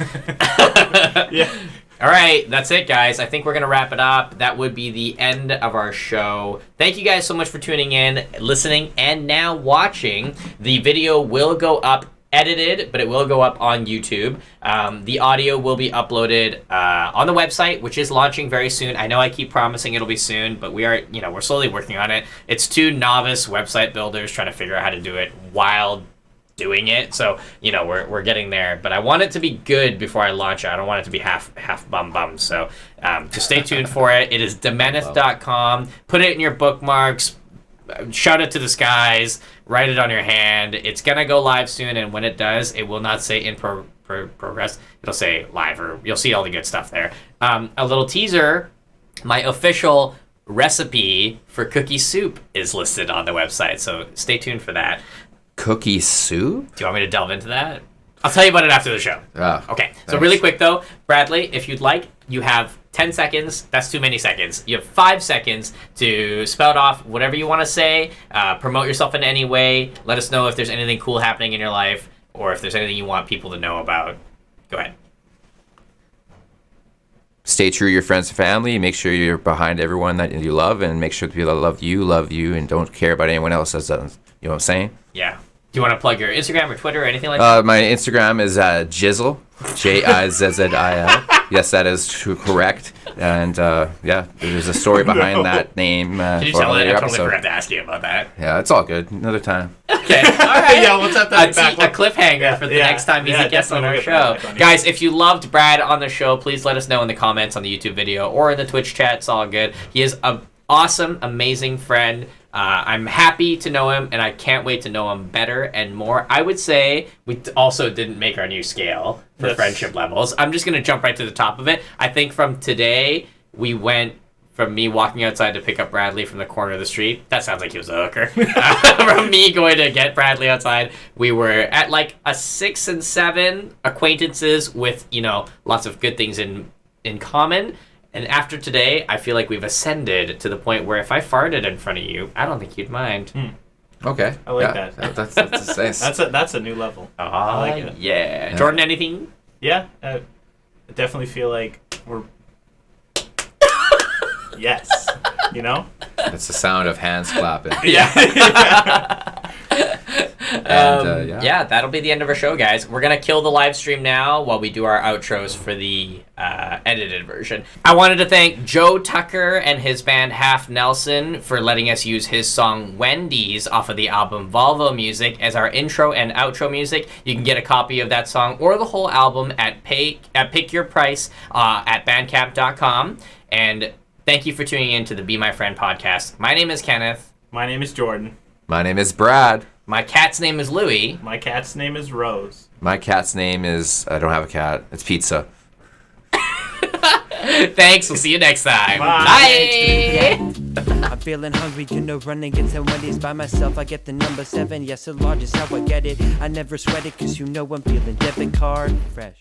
Yeah. All right, that's it, guys. I think we're going to wrap it up. That would be the end of our show. Thank you guys so much for tuning in, listening, and now watching. The video will go up edited, but it will go up on YouTube. The audio will be uploaded on the website, which is launching very soon. I know I keep promising it'll be soon, but we're slowly working on it. It's 2 novice website builders trying to figure out how to do it while doing it, so we're getting there, but I want it to be good before I launch it. I don't want it to be half bum, so just stay tuned for it. It is damenath.com. Put it in your bookmarks, shout it to the skies, write it on your hand. It's gonna go live soon, and when it does, it will not say in progress, it'll say live, or you'll see all the good stuff there. A little teaser, my official recipe for cookie soup is listed on the website, so stay tuned for that. cookie soup? Do you want me to delve into that? I'll tell you about it after the show. Ah, Okay, so thanks. really quick though, Bradley, if you'd like, you have 10 seconds. That's too many seconds. You have 5 seconds to spout off whatever you want to say, promote yourself in any way, let us know if there's anything cool happening in your life, or if there's anything you want people to know about. Go ahead. Stay true to your friends and family. Make sure you're behind everyone that you love, and make sure the people that love you, and don't care about anyone else. You know what I'm saying? Yeah. Do you want to plug your Instagram or Twitter or anything like that? My Instagram is Jizzle, Jizzil. Yes, that is correct. And yeah, there's a story behind that name. Can you for tell a it? I later totally episode. forgot to ask you about that. Yeah, it's all good. Another time. Okay, all right. Yeah, we'll have that back. A cliffhanger for the Yeah, next time he's yeah, a guest on our definitely. show. We'll get back. Guys, if you loved Brad on the show, please let us know in the comments on the YouTube video or in the Twitch chat. It's all good. He is an awesome, amazing friend. I'm happy to know him, and I can't wait to know him better and more. I would say we also didn't make our new scale for Yes. friendship levels. I'm just going to jump right to the top of it. I think from today, we went from me walking outside to pick up Bradley from the corner of the street. That sounds like he was a hooker. From me going to get Bradley outside, we were at like a 6 and 7 acquaintances with, lots of good things in common. And after today, I feel like we've ascended to the point where if I farted in front of you, I don't think you'd mind. Okay. I like yeah, that. That's nice. That's a new level. I like it. Yeah. Yeah. Jordan, anything? Yeah, I definitely feel like we're. Yes, That's the sound of hands clapping. Yeah. And, Yeah, that'll be the end of our show, guys. We're going to kill the live stream now while we do our outros for the edited version. I wanted to thank Joe Tucker and his band Half Nelson for letting us use his song Wendy's off of the album Volvo music as our intro and outro music. You can get a copy of that song or the whole album at Pick Your Price at bandcamp.com. And thank you for tuning in to the Be My Friend podcast. My name is Kenneth. My name is Jordan. My name is Brad. My cat's name is Louie. My cat's name is Rose. My cat's name is, I don't have a cat. It's Pizza. Thanks. We'll see you next time. Bye. Bye. I'm feeling hungry, run and get some Wendy's by myself. I get the number 7, yes, the largest, how I get it. I never sweat it, cause I'm feeling debit card fresh.